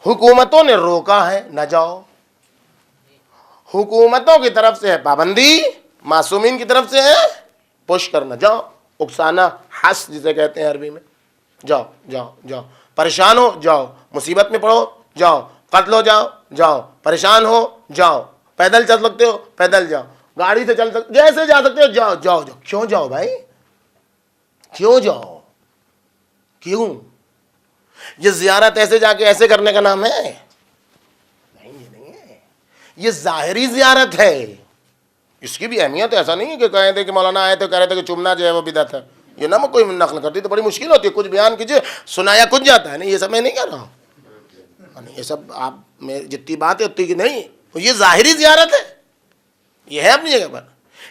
حکومتوں نے روکا ہے نہ جاؤ. حکومتوں کی طرف سے ہے پابندی، معصومین کی طرف سے ہے پش کرنا. جاؤ، اکسانا، حس جسے کہتے ہیں عربی میں. جاؤ جاؤ جاؤ، پریشان ہو جاؤ، مصیبت میں پڑو جاؤ، قتل ہو جاؤ جاؤ، پریشان ہو جاؤ، پیدل چل سکتے ہو پیدل جاؤ، گاڑی سے چل سکتے، جیسے جا سکتے ہو جاؤ جاؤ جاؤ. کیوں جاؤ بھائی؟ کیوں جاؤ؟ کیوں؟ یہ زیارت ایسے جا کے ایسے کرنے کا نام ہے؟ نہیں، یہ نہیں ہے. یہ ظاہری زیارت ہے. اس کی بھی اہمیت ہے. ایسا نہیں ہے کہ کہہ دے کہ مولانا آئے تو کہہ رہے تھے کہ چومنا جو ہے وہ بدعت ہے. یہ نہ کوئی نقل کرتی تو بڑی مشکل ہوتی ہے. کچھ بیان کیجیے، سنایا کچھ جاتا ہے. نہیں، یہ سب میں نہیں کہہ رہا ہوں. یہ سب آپ میں جتنی بات ہے اتنی کی نہیں. یہ ظاہری زیارت ہے، یہ ہے اپنی جگہ پر.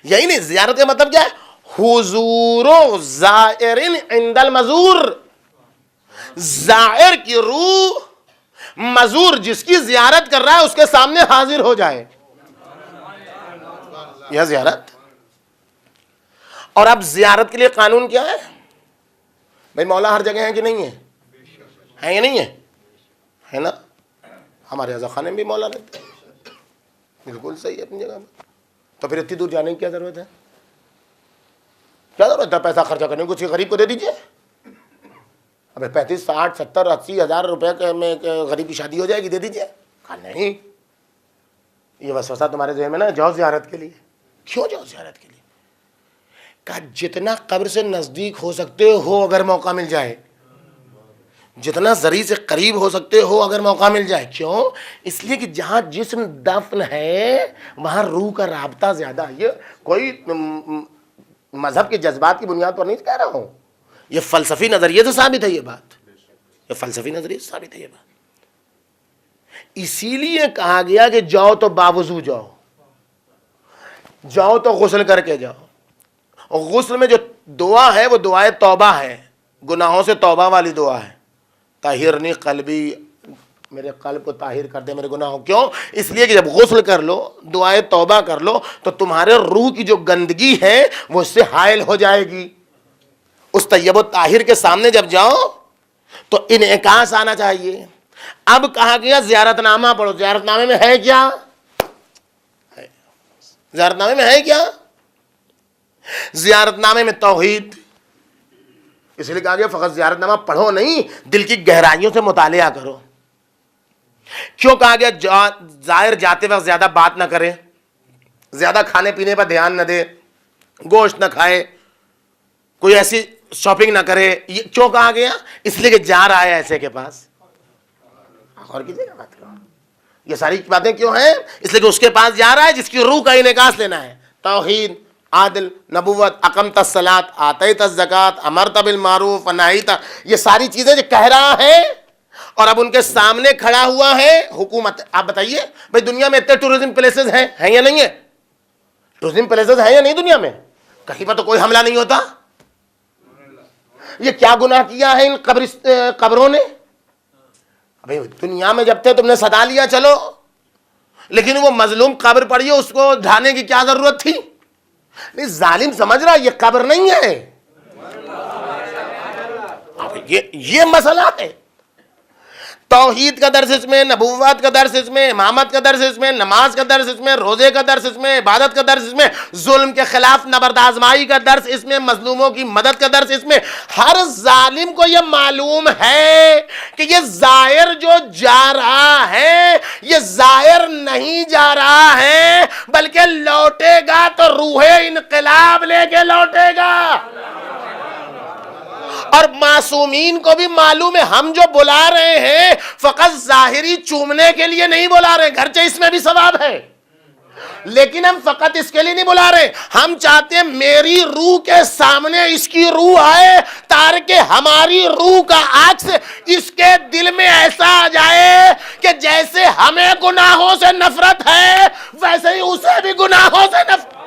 یہی نہیں، زیارت کا مطلب کیا ہے؟ حضور زائر عند المزور. زائر کی روح مزور جس کی زیارت کر رہا ہے اس کے سامنے حاضر ہو جائے، یہ زیارت. اور اب زیارت کے لیے قانون کیا ہے بھائی؟ مولا ہر جگہ ہے کہ نہیں ہے؟ ہے یا نہیں ہے؟ ہے نا. ہمارے رضا خانے میں بھی مولا رہتے ہیں، بالکل صحیح ہے اپنی جگہ میں. تو پھر اتنی دور جانے کی کیا ضرورت ہے؟ کیا ضرورت ہے پیسہ خرچہ کرنے کو؟ کسی غریب کو دے دیجیے. ابھی 35 60 70 80 ہزار روپے میں غریب کی شادی ہو جائے گی، دے دیجیے. کہا نہیں، یہ وسوسہ تمہارے ذہن میں نا، جاؤ زیارت کے لیے. کیوں جاؤ زیارت کے لیے؟ کہا جتنا قبر سے نزدیک ہو سکتے ہو اگر موقع مل جائے. جتنا ذریعہ سے قریب ہو سکتے ہو اگر موقع مل جائے. کیوں؟ اس لیے کہ جہاں جسم دفن ہے وہاں روح کا رابطہ زیادہ. یہ کوئی مذہب کے جذبات کی بنیاد پر نہیں کہہ رہا ہوں, یہ فلسفی نظریے سے ثابت ہے. یہ بات یہ فلسفی نظریے سے ثابت ہے. یہ بات اسی لیے کہا گیا کہ جاؤ تو باوضو جاؤ, جاؤ تو غسل کر کے جاؤ. اور غسل میں جو دعا ہے وہ دعائے توبہ ہے, گناہوں سے توبہ والی دعا ہے. طاہرنی قلبی, میرے قلب کو طاہر کر دے میرے گناہوں. کیوں؟ اس لیے کہ جب غسل کر لو, دعائے توبہ کر لو, تو تمہارے روح کی جو گندگی ہے وہ اس سے حائل ہو جائے گی. اس طیب و طاہر کے سامنے جب جاؤ تو انعکاس آنا چاہیے. اب کہا گیا زیارت نامہ پڑھو. زیارت نامے میں ہے کیا؟ زیارت نامے میں ہے کیا؟ زیارت نامے میں توحید. اس لیے کہا گیا فقط زیارت نامہ پڑھو نہیں, دل کی گہرائیوں سے مطالعہ کرو. کیوں کہا گیا زائر جاتے وقت زیادہ بات نہ کرے, زیادہ کھانے پینے پر دھیان نہ دے, گوشت نہ کھائے, کوئی ایسی شاپنگ نہ کرے. یہ کیوں کہا گیا؟ اس لیے کہ جا رہا ہے ایسے کے پاس. اور کسی کا بات کرو. یہ ساری باتیں کیوں ہیں؟ اس لیے کہ اس کے پاس جا رہا ہے جس کی روح کا انعکاس لینا ہے. توحید, عادل, نبوت, اقمت الصلاۃ, آتیت الزکات, امرت بالمعروف ونہیت, یہ ساری چیزیں جو کہہ رہا ہے اور اب ان کے سامنے کھڑا ہوا ہے حکومت. آپ بتائیے بھائی دنیا میں اتنے ٹورزم پلیسز ہیں یا نہیں ہے؟ ٹورزم پلیسز ہیں یا نہیں دنیا میں؟ کہیں پر تو کوئی حملہ نہیں ہوتا. یہ کیا گناہ کیا ہے ان قبروں نے؟ بھائی دنیا میں جب تھے تم نے ستا لیا چلو, لیکن وہ مظلوم قبر پڑی ہے اس کو ڈھانے کی کیا ضرورت تھی؟ نہیں, ظالم سمجھ رہا یہ قبر نہیں ہے. یہ مسئلہ ہے. توحید کا درس اس میں, نبوت کا درس اس میں, امامت کا درس اس میں, نماز کا درس اس میں, روزے کا درس اس میں, عبادت کا درس اس میں, ظلم کے خلاف نبرد آزمائی کا درس اس میں, مظلوموں کی مدد کا درس اس میں. ہر ظالم کو یہ معلوم ہے کہ یہ زائر جو جا رہا ہے یہ زائر نہیں جا رہا ہے بلکہ لوٹے گا تو روح انقلاب لے کے لوٹے گا. اور معصومین کو بھی معلوم ہے ہم جو بلا رہے ہیں فقط ظاہری چومنے کے لیے نہیں بلا رہے, گرچہ اس میں بھی ثواب ہے, لیکن ہم فقط اس کے لیے نہیں بلا رہے. ہم چاہتے ہیں میری روح کے سامنے اس کی روح آئے تاکہ ہماری روح کا عکس اس کے دل میں ایسا آ جائے کہ جیسے ہمیں گناہوں سے نفرت ہے ویسے ہی اسے بھی گناہوں سے نفرت.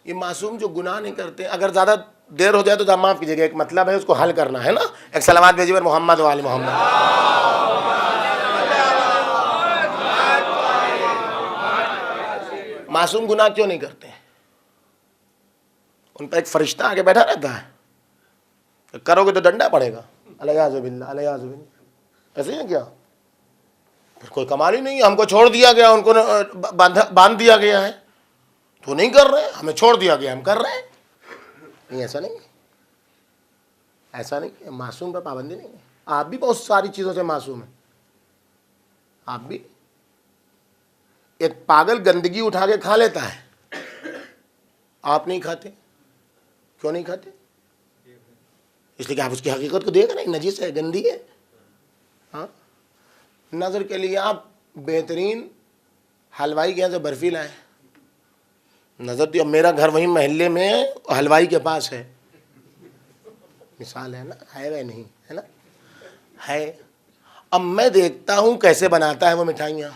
یہ معصوم جو گناہ نہیں کرتے, اگر زیادہ دیر ہو جائے تو معاف کیجیے گا, ایک مطلب ہے اس کو حل کرنا ہے نا. ایک صلوات بھیجیے محمد و آل محمد. معصوم گناہ کیوں نہیں کرتے؟ ان پر ایک فرشتہ آگے بیٹھا رہتا ہے, کرو گے تو ڈنڈا پڑے گا. الیاذ باللہ, الیاذ باللہ. ایسے ہی کیا کوئی کمال ہی نہیں, ہم کو چھوڑ دیا گیا, ان کو باندھ دیا گیا ہے, تو نہیں کر رہے, ہمیں چھوڑ دیا گیا ہم کر رہے ہیں. نہیں, ایسا نہیں, ایسا نہیں. معصوم پر پابندی نہیں ہے. آپ بھی بہت ساری چیزوں سے معصوم ہیں. آپ بھی, ایک پاگل گندگی اٹھا کے کھا لیتا ہے, آپ نہیں کھاتے. کیوں نہیں کھاتے؟ اس لیے کہ آپ اس کی حقیقت کو دیکھ رہے ہیں, نجس ہے, گندی ہے. ہاں, نظر کے لیے آپ بہترین حلوائی کے یہاں سے برفی لائیں, نظر دیا. میرا گھر وہیں محلے میں حلوائی کے پاس ہے, مثال ہے نا, ہے وہ نہیں ہے نا, ہے. اب میں دیکھتا ہوں کیسے بناتا ہے وہ مٹھائیاں,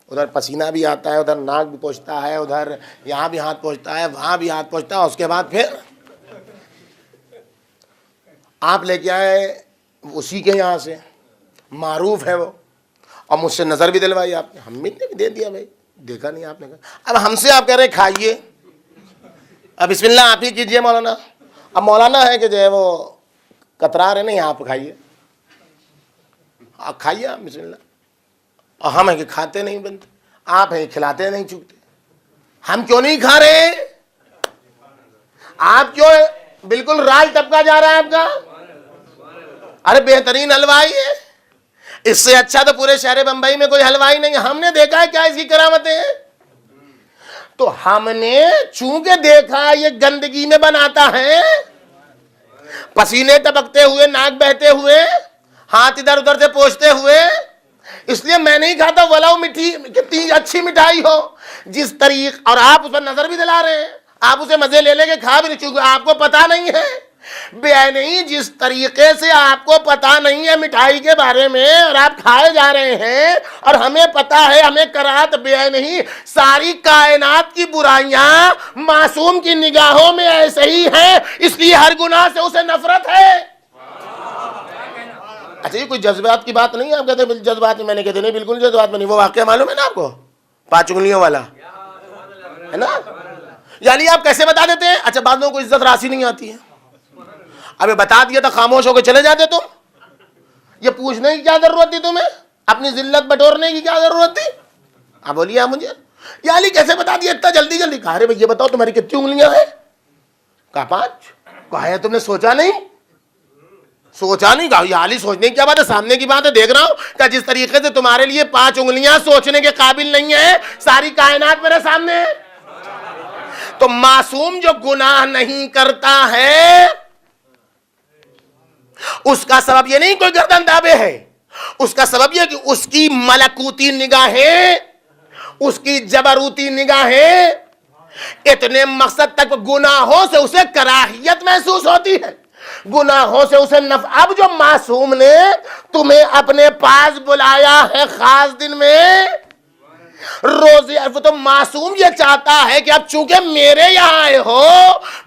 ادھر پسینہ بھی آتا ہے, ادھر ناک بھی پہنچتا ہے, ادھر یہاں بھی ہاتھ پہنچتا ہے, وہاں بھی ہاتھ پہنچتا ہے. اس کے بعد پھر آپ لے کے آئے اسی کے یہاں سے, معروف ہے وہ, اور مجھ سے نظر بھی دلوائی آپ نے, ہم نے بھی دے دیا. بھائی دیکھا نہیں آپ نے کہا. اب ہم سے آپ کہہ رہے کھائیے, اب بسم اللہ آپ ہی کیجئے مولانا. اب مولانا ہے کہ جو ہے وہ کترا رہے نہیں, آپ کھائیے. کھائیے آپ بسم اللہ. اور ہم ہیں کہ کھاتے نہیں بنتے, آپ ہیں کھلاتے نہیں چکتے. ہم کیوں نہیں کھا رہے ہیں؟ آپ کیوں بالکل راج طبقہ جا رہا ہے آپ کا؟ ارے بہترین حلوائی ہے, اس سے اچھا تو پورے شہر بمبئی میں کوئی حلوائی نہیں. ہم نے دیکھا ہے کیا اس کی کرامتیں ہیں. تو ہم نے چونکہ دیکھا یہ گندگی میں بناتا ہے, پسینے ٹپکتے ہوئے, ناک بہتے ہوئے, ہاتھ ادھر ادھر سے پوچھتے ہوئے, اس لیے میں نہیں کھاتا. ولاؤ مٹھی کتنی اچھی مٹھائی ہو جس طریقے, اور آپ اس پر نظر بھی دلا رہے ہیں, آپ اسے مزے لے لے کے کھا بھی نہیں, چونکہ آپ کو پتا نہیں ہے بے نہیں. جس طریقے سے آپ کو پتا نہیں ہے مٹھائی کے بارے میں اور آپ کھائے جا رہے ہیں, اور ہمیں پتا ہے, ہمیں کراہت بے نہیں. ساری کائنات کی برائیاں معصوم کی نگاہوں میں ایسے ہی ہیں, اس لیے ہر گناہ سے اسے نفرت ہے. اچھا یہ کوئی جذبات کی بات نہیں ہے. آپ کہتے ہیں جذبات میں, میں نے کہتے نہیں بالکل جذبات میں نہیں. وہ واقعہ معلوم ہے نا آپ کو, 5 انگلیوں والا ہے نا. یعنی آپ کیسے بتا دیتے ہیں؟ اچھا بعض لوگوں کو عزت راسی نہیں آتی ہے. ابھی بتا دیا تھا خاموش ہو کے چلے جاتے تم. یہ پوچھنے کی کیا ضرورت تھی تمہیں؟ اپنی ذلت بٹورنے کی کیا ضرورت تھی؟ آپ بولیے آپ مجھے. یعنی کیسے بتا دیا اتنا جلدی جلدی؟ کہا رہے بھائی یہ بتاؤ تمہاری کتنی انگلیاں ہیں؟ کہا 5. کہا ہے تم نے سوچا نہیں؟ سوچا نہیں. کہا یہ حالی سوچنے کی کیا بات ہے, سامنے کی بات ہے, دیکھ رہا ہوں. کہ جس طریقے سے تمہارے لیے 5 انگلیاں سوچنے کے قابل نہیں ہے, ساری کائنات میرے سامنے ہے. تو معصوم جو گناہ نہیں کرتا ہے اس کا سبب یہ نہیں کوئی گردن دابے ہے, اس کا سبب یہ کہ اس کی ملکوتی نگاہیں, اس کی جبروتی نگاہیں اتنے مقصد تک, گناہوں سے اسے کراہیت محسوس ہوتی ہے, گناہوں سے اسے اب جو معصوم نے تمہیں اپنے پاس بلایا ہے خاص دن میں روزے, تو معصوم یہ چاہتا ہے کہ اب چونکہ میرے یہاں آئے ہو,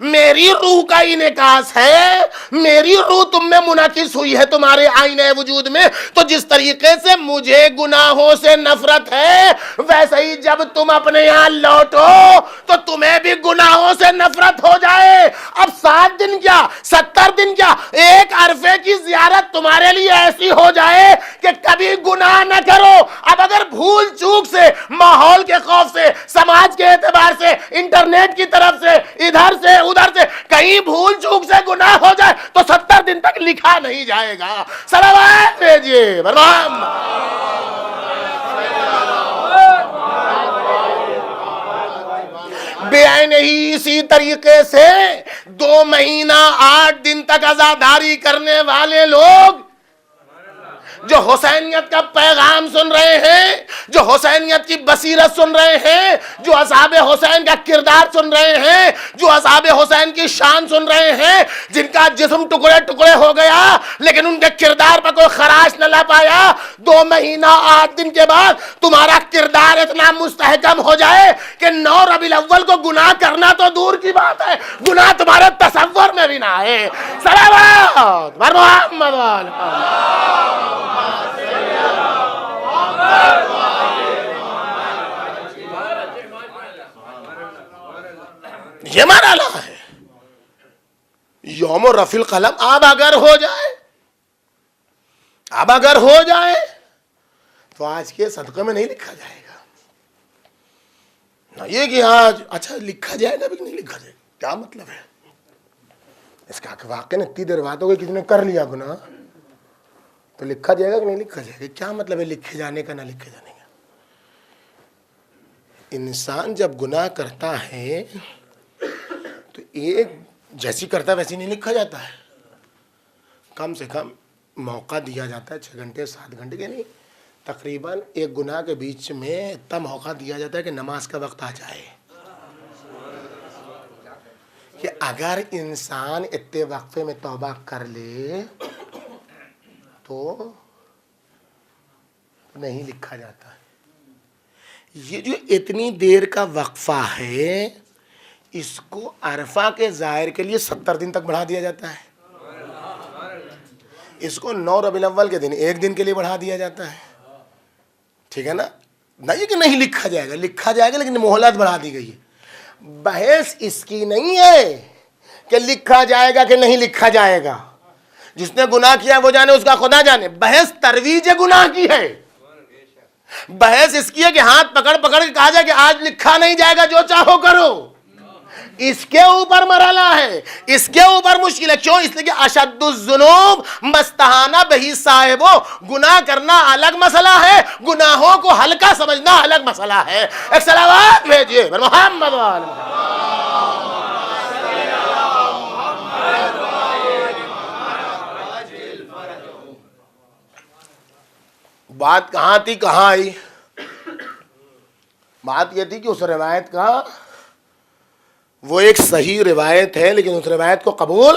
میری روح کا انعکاس ہے, میری روح تم میں منعکس ہوئی ہے تمہارے آئینہ وجود میں, تو جس طریقے سے مجھے گناہوں سے نفرت ہے ویسے ہی جب تم اپنے یہاں لوٹو تو تمہیں بھی گناہوں سے نفرت ہو جائے. اب 7 دن کیا 70 دن کیا, ایک عرفے کی زیارت تمہارے لیے ایسی ہو جائے کہ کبھی گناہ نہ کرو. اب اگر بھول چوک سے, ماحول کے خوف سے, سماج کے اعتبار سے, انٹرنیٹ کی طرف سے, ادھر سے ادھر سے کہیں بھول چوک سے گناہ ہو جائے تو 70 دن تک لکھا نہیں جائے گا. صلوات بھیجیے برام. بے نہیں اسی طریقے سے 2 مہینہ 8 دن تک عزاداری کرنے والے لوگ جو حسینیت کا پیغام سن رہے ہیں, جو حسینیت کی بصیرت سن رہے ہیں, جو اصحاب حسین کا کردار سن رہے ہیں, جو اصحاب حسین کی شان سن رہے ہیں, جن کا جسم ٹکڑے ٹکڑے ہو گیا لیکن ان کے کردار پر کوئی خراش نہ لا پایا, 2 مہینہ 8 دن کے بعد تمہارا کردار اتنا مستحکم ہو جائے کہ 9 ربیع الاول کو گناہ کرنا تو دور کی بات ہے, گناہ تمہارے تصور میں بھی نہ آئے. صلوات بر محمد. یہ مرحلہ ہے یوم رفع القلم. اب اگر ہو جائے تو آج کے صدقے میں نہیں لکھا جائے گا. نہ یہ کہ آج اچھا لکھا جائے گا بھی نہیں لکھا جائے گا, کیا مطلب ہے اس کا؟ کہ واقعی اتنی دیر بات ہو گئی کسی نے کر لیا گناہ تو لکھا جائے گا کہ نہیں لکھا جائے گا؟ کیا مطلب ہے لکھے جانے کا نہ لکھے جانے کا؟ انسان جب گناہ کرتا ہے تو ایک جیسی کرتا ہے ویسی نہیں لکھا جاتا ہے. کم سے کم موقع دیا جاتا ہے 6 گھنٹے 7 گھنٹے کے, نہیں تقریباً ایک گناہ کے بیچ میں اتنا موقع دیا جاتا ہے کہ نماز کا وقت آ جائے, کہ اگر انسان اتنے وقفے میں توبہ کر لے تو نہیں لکھا جاتا. یہ جو اتنی دیر کا وقفہ ہے اس کو عرفہ کے ظاہر کے لیے 70 دن تک بڑھا دیا جاتا ہے. اس کو 9 ربیع الاول کے دن 1 دن کے لیے بڑھا دیا جاتا ہے. ٹھیک ہے نا, نہیں کہ نہیں لکھا جائے گا, لکھا جائے گا لیکن مہلت بڑھا دی گئی ہے. بحث اس کی نہیں ہے کہ لکھا جائے گا کہ نہیں لکھا جائے گا, جس نے گناہ کیا وہ جانے، اس کا خدا جانے. بحث ترویج گناہ کی ہے. بحث اس کی ہے کہ ہاتھ پکڑ پکڑ کے کہا جائے کہ آج لکھا نہیں جائے گا، جو چاہو کرو. اس کے اوپر مرحلہ ہے، اس کے اوپر مشکل ہے. کیوں؟ اس لیے کہ اشد الذنوب مستہانہ بہی صاحبو، گناہ کرنا الگ مسئلہ ہے، گناہوں کو ہلکا سمجھنا الگ مسئلہ ہے. ایک صلوات بھیجیے محمد بات کہاں تھی کہاں آئی؟ بات یہ تھی کہ اس روایت کا وہ ایک صحیح روایت ہے، لیکن اس روایت کو قبول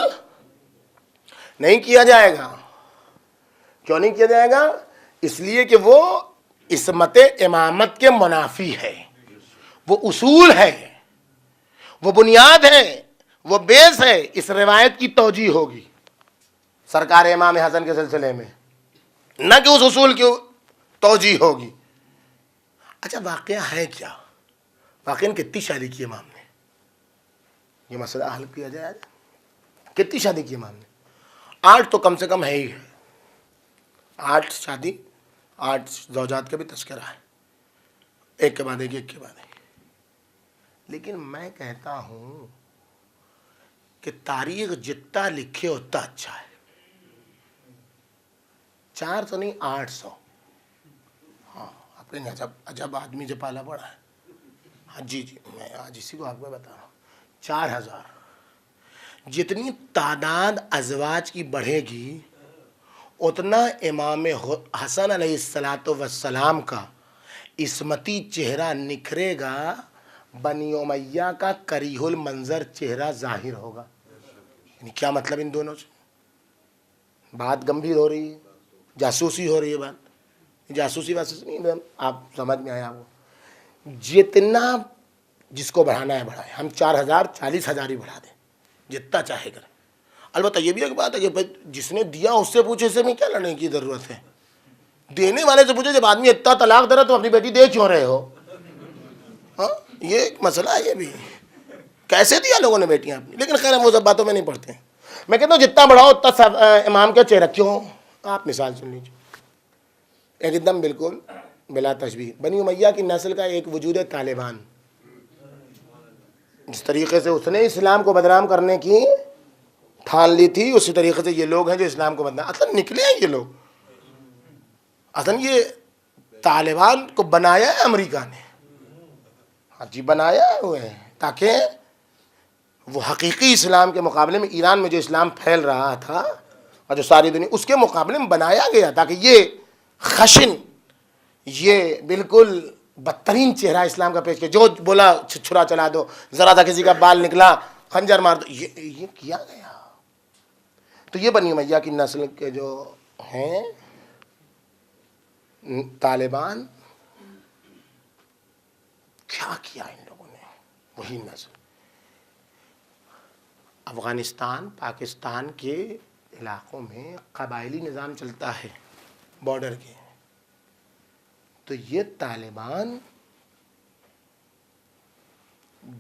نہیں کیا جائے گا. کیوں نہیں کیا جائے گا؟ اس لیے کہ وہ عصمت امامت کے منافی ہے، وہ اصول ہے، وہ بنیاد ہے، وہ بیس ہے. اس روایت کی توجیہ ہوگی سرکار امام حسن کے سلسلے میں، نہ کہ اس اصول کی توجیہ ہوگی. اچھا واقعہ ہے کیا؟ واقعہ کتنی شادی کی امام نے؟ یہ مسئلہ حل کیا جائے. کتنی شادی کی امام نے؟ 8 تو کم سے کم ہے ہی ہے. 8 شادی، 8 زوجات کا بھی تذکرہ ہے، ایک کے بعد ایک کے بعد ایک. لیکن میں کہتا ہوں کہ تاریخ جتنا لکھے اتنا اچھا ہے. 4 تو نہیں 800. ہاں اپنے عجب آدمی جو پالا پڑا ہے. ہاں جی میں آج اسی کو آپ کو بتا رہا ہوں. 4000. جتنی تعداد ازواج کی بڑھے گی اتنا امام حسن علیہ السلام کا عصمتی چہرہ نکھرے گا، بنی امیہ کا کریہ المنظر چہرہ ظاہر ہوگا. یعنی کیا مطلب ان دونوں سے؟ بات گمبھیر ہو رہی ہے، جاسوسی ہو رہی ہے. بات جاسوسی واسوسی نہیں، آپ سمجھ میں آیا آپ کو. جتنا جس کو بڑھانا ہے بڑھائے. ہم 4000 40,000 ہی بڑھا دیں، جتنا چاہے کریں. البتہ یہ بھی ایک بات ہے کہ جس نے دیا اس سے پوچھے، سے میں کیا لڑنے کی ضرورت ہے؟ دینے والے سے پوچھے. جب آدمی اتنا طلاق دے رہا تو اپنی بیٹی دے کیوں رہے ہو؟ ہاں یہ ایک مسئلہ ہے. یہ بھی کیسے دیا لوگوں نے بیٹیاں اپنی. لیکن خیر ہم وہ سب باتوں میں نہیں پڑھتے ہیں. میں کہتا ہوں جتنا بڑھاؤ اتنا امام کا چہرہ. کیوں؟ آپ مثال سن لیجیے ایک دم بالکل بلا تشبیہ. بنی امیہ کی نسل کا ایک وجود ہے طالبان. جس طریقے سے اس نے اسلام کو بدنام کرنے کی ٹھان لی تھی، اسی طریقے سے یہ لوگ ہیں جو اسلام کو بدنام. اصل نکلے ہیں یہ لوگ. اصل یہ طالبان کو بنایا ہے امریکہ نے. ہاں جی بنایا ہوئے ہیں تاکہ وہ حقیقی اسلام کے مقابلے میں ایران میں جو اسلام پھیل رہا تھا اور جو ساری دنیا، اس کے مقابلے میں بنایا گیا تاکہ یہ خشن، یہ بالکل بدترین چہرہ اسلام کا پیش کیا. جو بولا چھرا چلا دو، ذرا تھا کسی کا بال نکلا خنجر مار دو، یہ کیا گیا. تو یہ بنی امیہ کی نسل کے جو ہیں طالبان، کیا کیا ان لوگوں نے؟ وہی نسل افغانستان پاکستان کے علاقوں میں قبائلی نظام چلتا ہے بارڈر کے. تو یہ طالبان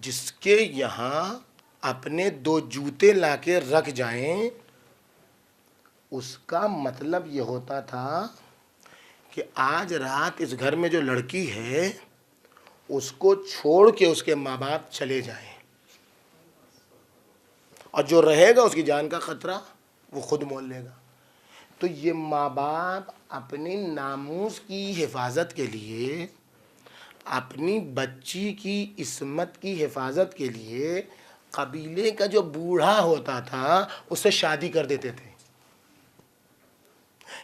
جس کے یہاں اپنے 2 جوتے لا کے رکھ جائیں، اس کا مطلب یہ ہوتا تھا کہ آج رات اس گھر میں جو لڑکی ہے اس کو چھوڑ کے اس کے ماں باپ چلے جائیں، اور جو رہے گا اس کی جان کا خطرہ وہ خود مول لے گا. تو یہ ماں باپ اپنی ناموس کی حفاظت کے لیے، اپنی بچی کی عصمت کی حفاظت کے لیے قبیلے کا جو بوڑھا ہوتا تھا اس سے شادی کر دیتے تھے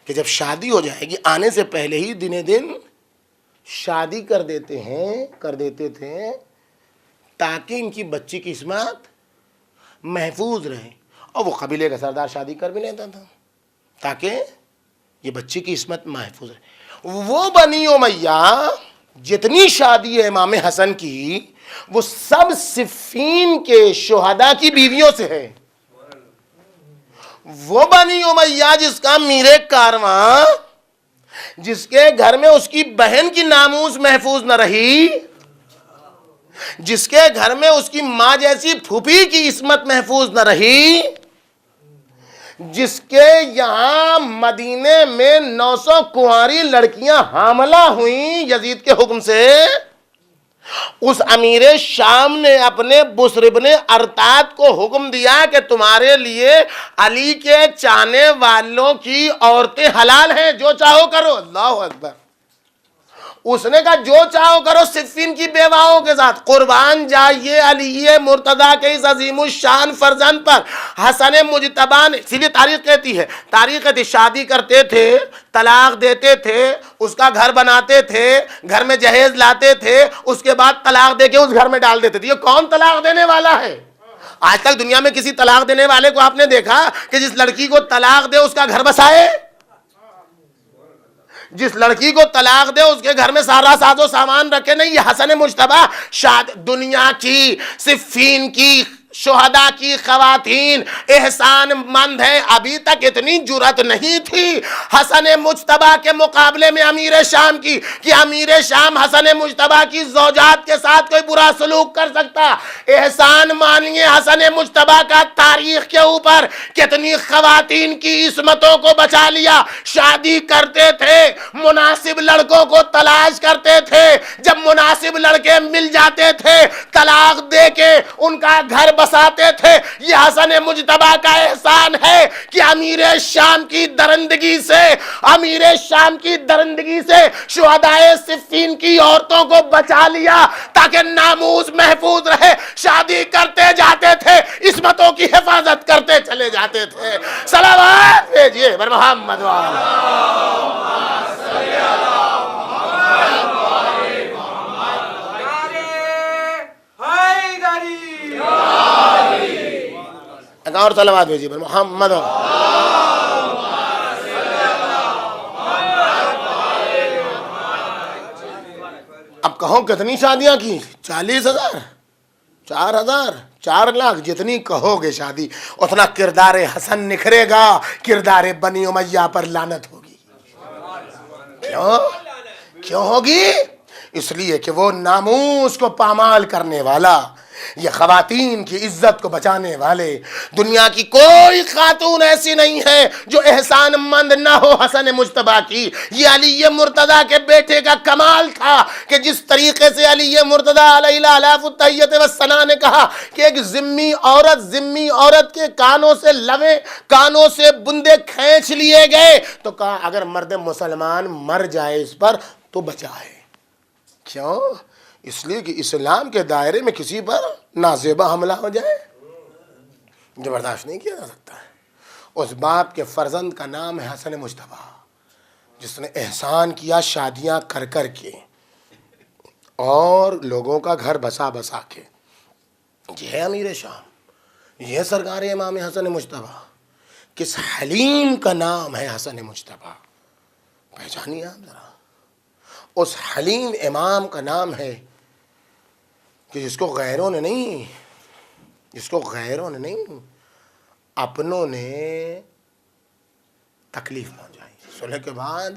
کہ جب شادی ہو جائے گی آنے سے پہلے ہی دن دن شادی کر دیتے تھے تاکہ ان کی بچی کی عصمت محفوظ رہے. اور وہ قبیلے کا سردار شادی کر بھی لیتا تھا تاکہ یہ بچی کی عصمت محفوظ رہے. وہ بنی امیہ جتنی شادی ہے امام حسن کی وہ سب صفین کے شہداء کی بیویوں سے ہے. وہ بنی امیہ جس کا میر کارواں، جس کے گھر میں اس کی بہن کی ناموس محفوظ نہ رہی، جس کے گھر میں اس کی ماں جیسی پھوپھی کی عصمت محفوظ نہ رہی، جس کے یہاں مدینے میں 900 کنواری لڑکیاں حاملہ ہوئیں یزید کے حکم سے، اس امیر شام نے اپنے بسر بن ارتاد کو حکم دیا کہ تمہارے لیے علی کے چاہنے والوں کی عورتیں حلال ہیں، جو چاہو کرو۔ اللہ اکبر۔ اس نے کہا جو چاہو کرو صفین کی بیواؤں کے ساتھ، قربان جائیے علی مرتضیٰ کے اس عظیم الشان فرزند پر۔ حسن مجتبی نے، اسی لیے تاریخ کہتی ہے، تاریخ کہتی، شادی کرتے تھے، طلاق دیتے تھے، اس کا گھر بناتے تھے، گھر میں جہیز لاتے تھے، اس کے بعد طلاق دے کے اس گھر میں ڈال دیتے تھے۔ یہ کون طلاق دینے والا ہے؟ آج تک دنیا میں کسی طلاق دینے والے کو آپ نے دیکھا کہ جس لڑکی کو طلاق دے اس کا گھر بسائے؟ جس لڑکی کو طلاق دے اس کے گھر میں سارا ساز و سامان رکھے؟ نہیں۔ یہ حسن مجتبی دنیا کی، صفین کی، شہداء کی خواتین احسان مند ہیں، ابھی تک اتنی جرأت نہیں تھی حسن مجتبی کے مقابلے میں امیر شام کی، کہ امیر شام حسن مجتبی کی زوجات کے ساتھ کوئی برا سلوک کر سکتا۔ احسان مانیے حسن مجتبی کا تاریخ کے اوپر کتنی خواتین کی عصمتوں کو بچا لیا۔ شادی کرتے تھے، مناسب لڑکوں کو تلاش کرتے تھے، جب مناسب لڑکے مل جاتے تھے طلاق دے کے ان کا گھر بساتے تھے۔ یہ حسن مجتبی کا احسان ہے کہ امیر شام کی درندگی سے، امیر شام کی درندگی سے شہدائے صفین کی عورتوں کو بچا لیا تاکہ ناموس محفوظ رہے۔ شادی کرتے جاتے تھے، عصمتوں کی حفاظت کرتے چلے جاتے تھے۔ صلوات بھیجیے بر محمد اور صلوات بھیجیے بر محمد۔ اب کہو کتنی شادیاں کی؟ 40,000، 4,000، 4 لاکھ، جتنی کہو گے شادی اتنا کردار حسن نکھرے گا، کردار بنی امیہ پر لعنت ہوگی۔ کیوں ہوگی؟ اس لیے کہ وہ ناموس کو پامال کرنے والا، یہ خواتین کی عزت کو بچانے والے، دنیا کی کوئی خاتون ایسی نہیں ہے جو احسان مند نہ ہو حسن مجتبی کی۔ یہ علی مرتضیٰ کے بیٹے کا کمال تھا کہ جس طریقے سے علی مرتضیٰ علیہ الاف التحیت والثناء نے کہا کہ ایک ذمی عورت کے کانوں سے لویں، کانوں سے بندے کھینچ لیے گئے، تو کہا اگر مرد مسلمان مر جائے اس پر تو بچائے۔ کیوں؟ اس لیے کہ اسلام کے دائرے میں کسی پر نازیبہ حملہ ہو جائے جو برداشت نہیں کیا جا سکتا ہے۔ اس باپ کے فرزند کا نام ہے حسن مجتبی، جس نے احسان کیا شادیاں کر کر کے اور لوگوں کا گھر بسا بسا کے۔ یہ ہے امیر شام، یہ سرکار امام حسن مجتبی۔ کس حلیم کا نام ہے حسن مجتبی؟ پہچانیے آپ ذرا۔ اس حلیم امام کا نام ہے کہ جس کو غیروں نے نہیں اپنوں نے تکلیف پہنچائی۔ صلح کے بعد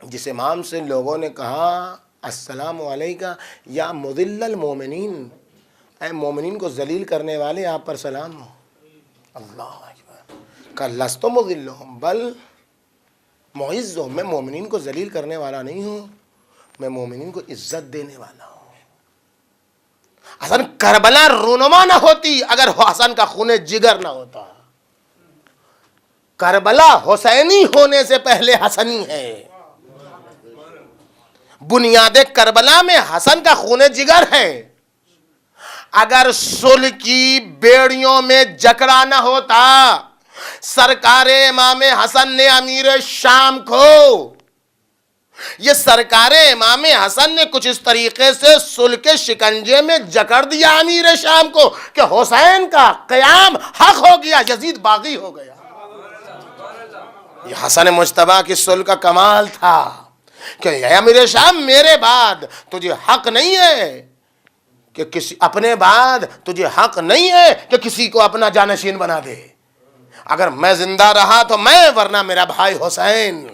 جس امام سے لوگوں نے کہا السلام علیکہ یا مذل المومنین، اے مومنین کو ذلیل کرنے والے آپ پر سلام ہو۔ اللہ اکبر۔ کہ لست مذلہم بل معز ہوں، میں مومنین کو ذلیل کرنے والا نہیں ہوں، میں مومنین کو عزت دینے والا ہوں۔ حسن کربلا رونما نہ ہوتی اگر حسن کا خون جگر نہ ہوتا۔ کربلا حسینی ہونے سے پہلے حسنی ہے۔ بنیاد کربلا میں حسن کا خون جگر ہے۔ اگر صلح کی بیڑیوں میں جکڑا نہ ہوتا، سرکار امام حسن نے امیر شام کو، یہ سرکار امام حسن نے کچھ اس طریقے سے صلح کے شکنجے میں جکڑ دیا امیر شام کو کہ حسین کا قیام حق ہو گیا، یزید باغی ہو گیا۔ یہ حسن مجتبی کی صلح کا کمال تھا کہ اے امیر شام، میرے بعد تجھے حق نہیں ہے کہ کسی اپنے بعد تجھے حق نہیں ہے کہ کسی کو اپنا جانشین بنا دے۔ اگر میں زندہ رہا تو میں، ورنہ میرا بھائی حسین۔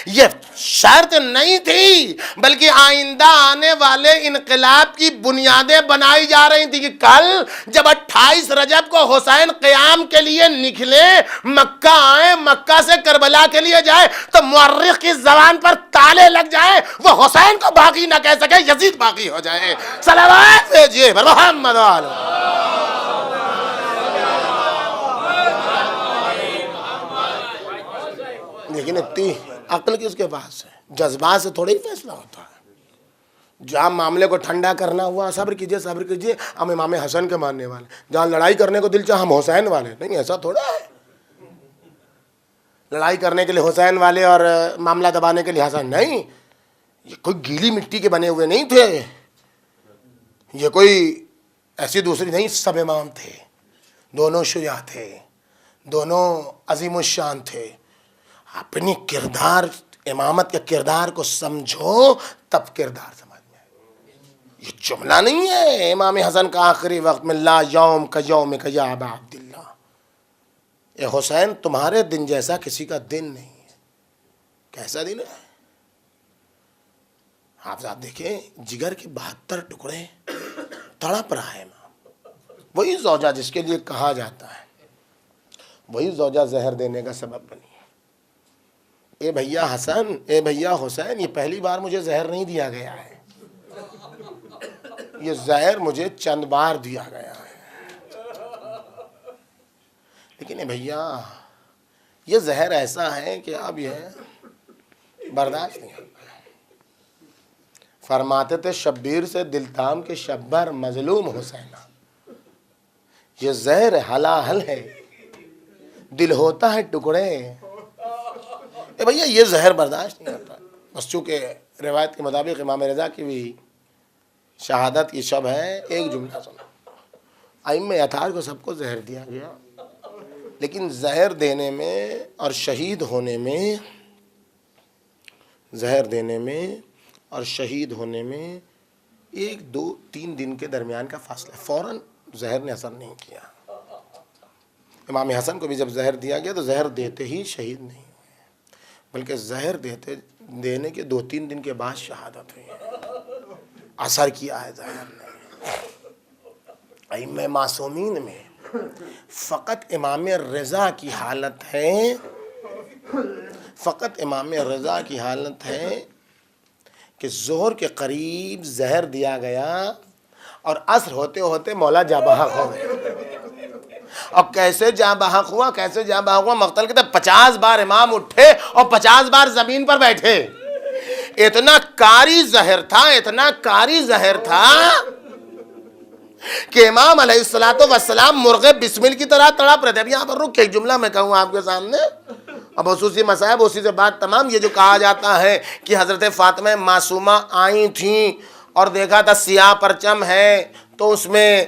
یہ شرط نہیں تھی، بلکہ آئندہ آنے والے انقلاب کی بنیادیں بنائی جا رہی تھی کہ کل جب 28 رجب کو حسین قیام کے لیے نکلے، مکہ آئے، مکہ سے کربلا کے لیے جائے، تو مورخ کی زبان پر تالے لگ جائے، وہ حسین کو باقی نہ کہہ سکے، یزید باقی ہو جائے. صلوات بھیجیے محمد لیکن اتنی عقل کس کے پاس ہے؟ جذبات سے تھوڑی فیصلہ ہوتا ہے. جہاں معاملے کو ٹھنڈا کرنا ہوا، صبر کیجئے صبر کیجئے، ہم امام حسن کے ماننے والے. جہاں لڑائی کرنے کو دل چاہا ہم حسین والے. نہیں، ایسا تھوڑا ہے. لڑائی کرنے کے لیے حسین والے اور معاملہ دبانے کے لیے حسن نہیں. یہ کوئی گیلی مٹی کے بنے ہوئے نہیں تھے، یہ کوئی ایسی دوسری نہیں. سب امام تھے، دونوں شجاع تھے، دونوں عظیم الشان تھے. اپنی کردار، امامت کے کردار کو سمجھو تب کردار سمجھ میں آئے. یہ جملہ نہیں ہے امام حسن کا آخری وقت میں لا یوم کا یوم کا یا ابا عبداللہ. اے حسین تمہارے دن جیسا کسی کا دن نہیں ہے. کیسا دن ہے؟ آپ صاحب دیکھیں، جگر کے 72 ٹکڑے تڑپ رہا ہے امام. وہی زوجہ جس کے لیے کہا جاتا ہے، وہی زوجہ زہر دینے کا سبب بنی. اے بھیا حسن، اے بھیا حسین، یہ پہلی بار مجھے زہر نہیں دیا گیا ہے، یہ زہر مجھے چند بار دیا گیا ہے. لیکن اے بھیا یہ زہر ایسا ہے کہ اب یہ برداشت نہیں ہوتا. فرماتے تھے شبیر سے دلتام کے شبر مظلوم حسینہ، یہ زہر حلاحل ہے، دل ہوتا ہے ٹکڑے. اے بھیا یہ زہر برداشت نہیں ہوتا. بس چونکہ روایت کے مطابق امام رضا کی بھی شہادت کی شب ہے، ایک جملہ سنا. ائمہ اطہار کو سب کو زہر دیا گیا، لیکن زہر دینے میں اور شہید ہونے میں، زہر دینے میں اور شہید ہونے میں 1 2 3 دن کے درمیان کا فاصلہ. فوراً زہر نے اثر نہیں کیا. امام حسن کو بھی جب زہر دیا گیا تو زہر دیتے ہی شہید نہیں ہوئے، بلکہ زہر دینے کے 2-3 دن کے بعد شہادت ہوئی. اثر کیا ہے زہر نے. ائمہ معصومین میں فقط امام رضا کی حالت ہے، فقط امام رضا کی حالت ہے کہ ظہر کے قریب زہر دیا گیا اور عصر ہوتے ہوتے مولا جاں بحق ہو گئے. اور کیسے جاں بحق ہوا، کیسے جاں بحق ہوا؟ مقتل کے 50 بار امام اٹھے اور 50 بار زمین پر بیٹھے. اتنا کاری زہر تھا، اتنا کاری زہر تھا کہ امام علیہ السلام مرغ بسمل کی طرح تڑپ رہے تھے. اب یہاں پر رک کے ایک جملہ میں کہوں آپ کے سامنے، اب خصوصی مصائب اسی سے بات تمام. یہ جو کہا جاتا ہے کہ حضرت فاطمہ معصومہ آئی تھیں اور دیکھا تھا سیاہ پرچم ہے، تو اس میں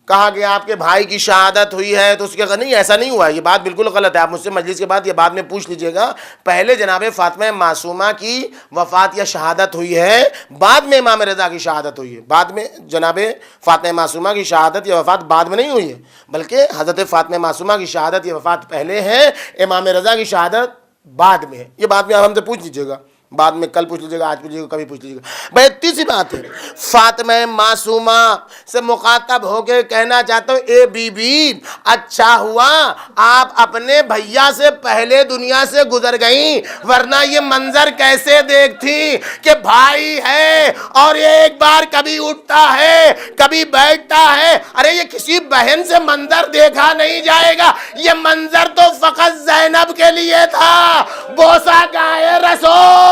کہا گیا آپ کے بھائی کی شہادت ہوئی ہے، تو اس کے نہیں، ایسا نہیں ہوا. یہ بات بالکل غلط ہے. آپ مجھ سے مجلس کے بعد یہ بات میں پوچھ لیجئے گا. پہلے جناب فاطمہ معصومہ کی وفات یا شہادت ہوئی ہے، بعد میں امام رضا کی شہادت ہوئی ہے. بعد میں جناب فاطمہ معصومہ کی شہادت یا وفات بعد میں نہیں ہوئی ہے، بلکہ حضرت فاطمہ معصومہ کی شہادت یا وفات پہلے ہے، امام رضا کی شہادت بعد میں ہے. یہ بات میں آپ ہم سے پوچھ لیجئے گا، بعد میں کل پوچھ لیجئے گا، آج پوچھ لیجئے گا، کبھی پوچھ لیجئے گا. بھائی اتنی سی بات ہے. فاطمہ معصومہ سے مخاطب ہو کے کہنا چاہتا ہوں، اے بی بی، اچھا ہوا آپ اپنے بھیا سے پہلے دنیا سے گزر گئیں، ورنہ یہ منظر کیسے دیکھتی کہ بھائی ہے اور یہ ایک بار کبھی اٹھتا ہے کبھی بیٹھتا ہے. ارے یہ کسی بہن سے منظر دیکھا نہیں جائے گا. یہ منظر تو فقط زینب کے لیے تھا. بوسا گائے رسول،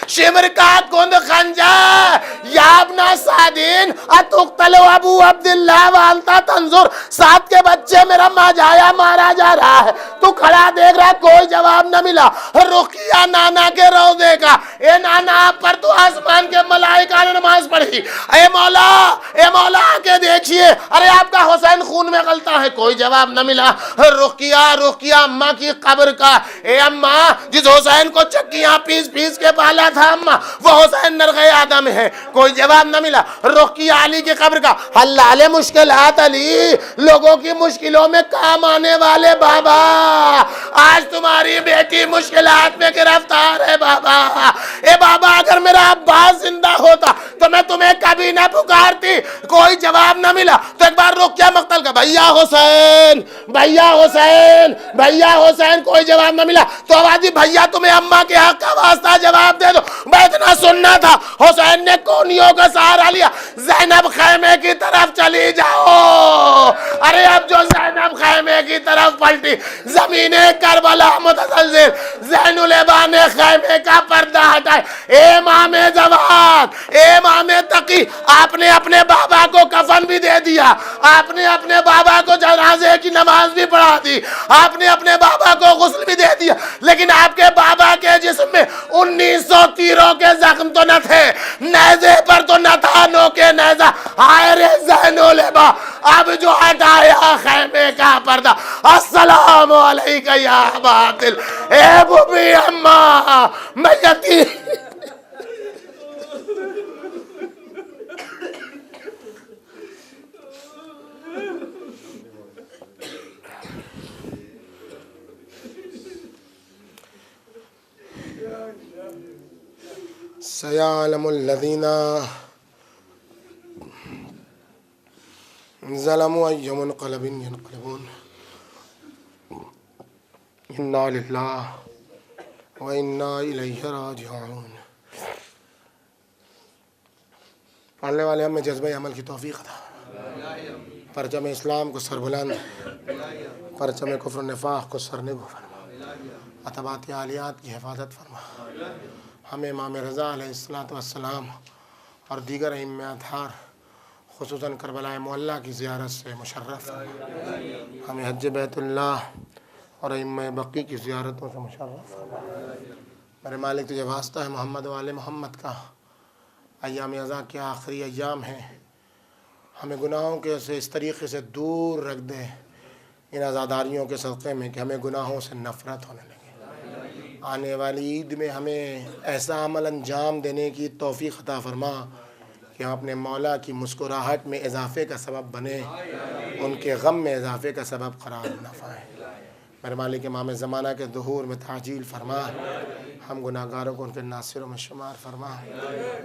شمر کا کند خنجر، یا ابن سعدین اتقتل ابو عبداللہ والتا تنظر. سعد کے بچے میرا ماجایا مارا جا رہا ہے، تو کھڑا دیکھ رہا، کوئی جواب نہ ملا. رقیہ نانا کے روضے کا، اے نانا پر تو آسمان کے ملائکہ نے نماز پڑھی. اے مولا، اے مولا آکے دیکھئے، ارے آپ کا حسین خون میں غلطہ ہے. کوئی جواب نہ ملا. رقیہ اماں کی قبر کا، اے اماں جس حسین کو چکیاں پیس پیس کے پالا تھا اماں، وہ حسین نرغ آدم ہے. کوئی جواب نہ ملا. رخ کیا علی کی قبر کا، حلال مشکلات علی، لوگوں کی مشکلوں میں کام آنے والے بابا، آج تمہاری بیٹی مشکلات میں گرفتار ہے بابا۔ اے بابا اگر میرا عباس زندہ ہوتا تو میں تمہیں کبھی نہ پکارتی، کوئی جواب نہ ملا تو ایک بار رقیہ مقتل کا بھیا حسین، بھیا حسین، بھیا حسین، کوئی جواب نہ ملا تو آواز دی بھیا تمہیں اماں کے حق کا واسطہ جواب دے دو۔ میں اتنا سننا تھا، حسین نے کونیوں کا سہارا لیا، زینب خیمے کی طرف چلی جاؤ۔ ارے اب جو زینب خیمے کی طرف پلٹی، زمین کربلا متزلزل، زین العبا نے خیمے کا پردہ ہٹائے۔ اے امام جواد، اے امام تقی، آپ نے اپنے بابا کو کفن بھی دے دیا، آپ نے اپنے بابا کو جنازے کی نماز بھی پڑھا دی، آپ نے اپنے بابا کو غسل بھی دے دیا، لیکن آپ کے بابا کے جسم میں 1900 تیروں کے زخم تو نہ تھے، نیزے پر تو نہ تھا نو کے نیزہ۔ ہائے رے زین العبا، اب جو ہٹایا خیمے کا پردہ، السلام علیکہ یا باطل، اے بوبی اماں میں یتیم۔ سیعلم الذین ظلموا ای منقلب ینقلبون، انا للہ و انا الیہ راجعون۔ پڑھنے والے ہم میں جذبہ عمل کی توفیق عطا، پرچم اسلام کو سربلند، پرچم کفر و نفاق کو سرنگو فرما، عتبات عالیات کی حفاظت فرما، ہمیں امام رضا علیہ السلام اور دیگر ائمہ اطہار خصوصاً کربلا معلیٰ کی زیارت سے مشرف فرما، ہمیں حج بیت اللہ اور ائمہ بقی کی زیارتوں سے مشرف فرما۔ میرے مالک تجھے واسطہ ہے محمد و آل محمد کا، ایام ازاں کے آخری ایام ہیں، ہمیں گناہوں کے سے اس طریقے سے دور رکھ دے ان عزاداریوں کے صدقے میں کہ ہمیں گناہوں سے نفرت ہونے لگے۔ آنے والی عید میں ہمیں ایسا عمل انجام دینے کی توفیق عطا فرما کہ ہم اپنے مولا کی مسکراہٹ میں اضافے کا سبب بنے، ان کے غم میں اضافے کا سبب قرار نہ پائیں۔ میرے مالک امام زمانہ کے ظہور میں تعجیل فرما، ہم گناہگاروں کو ان کے ناصروں میں شمار فرما،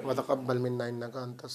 وتقبل منا انک انت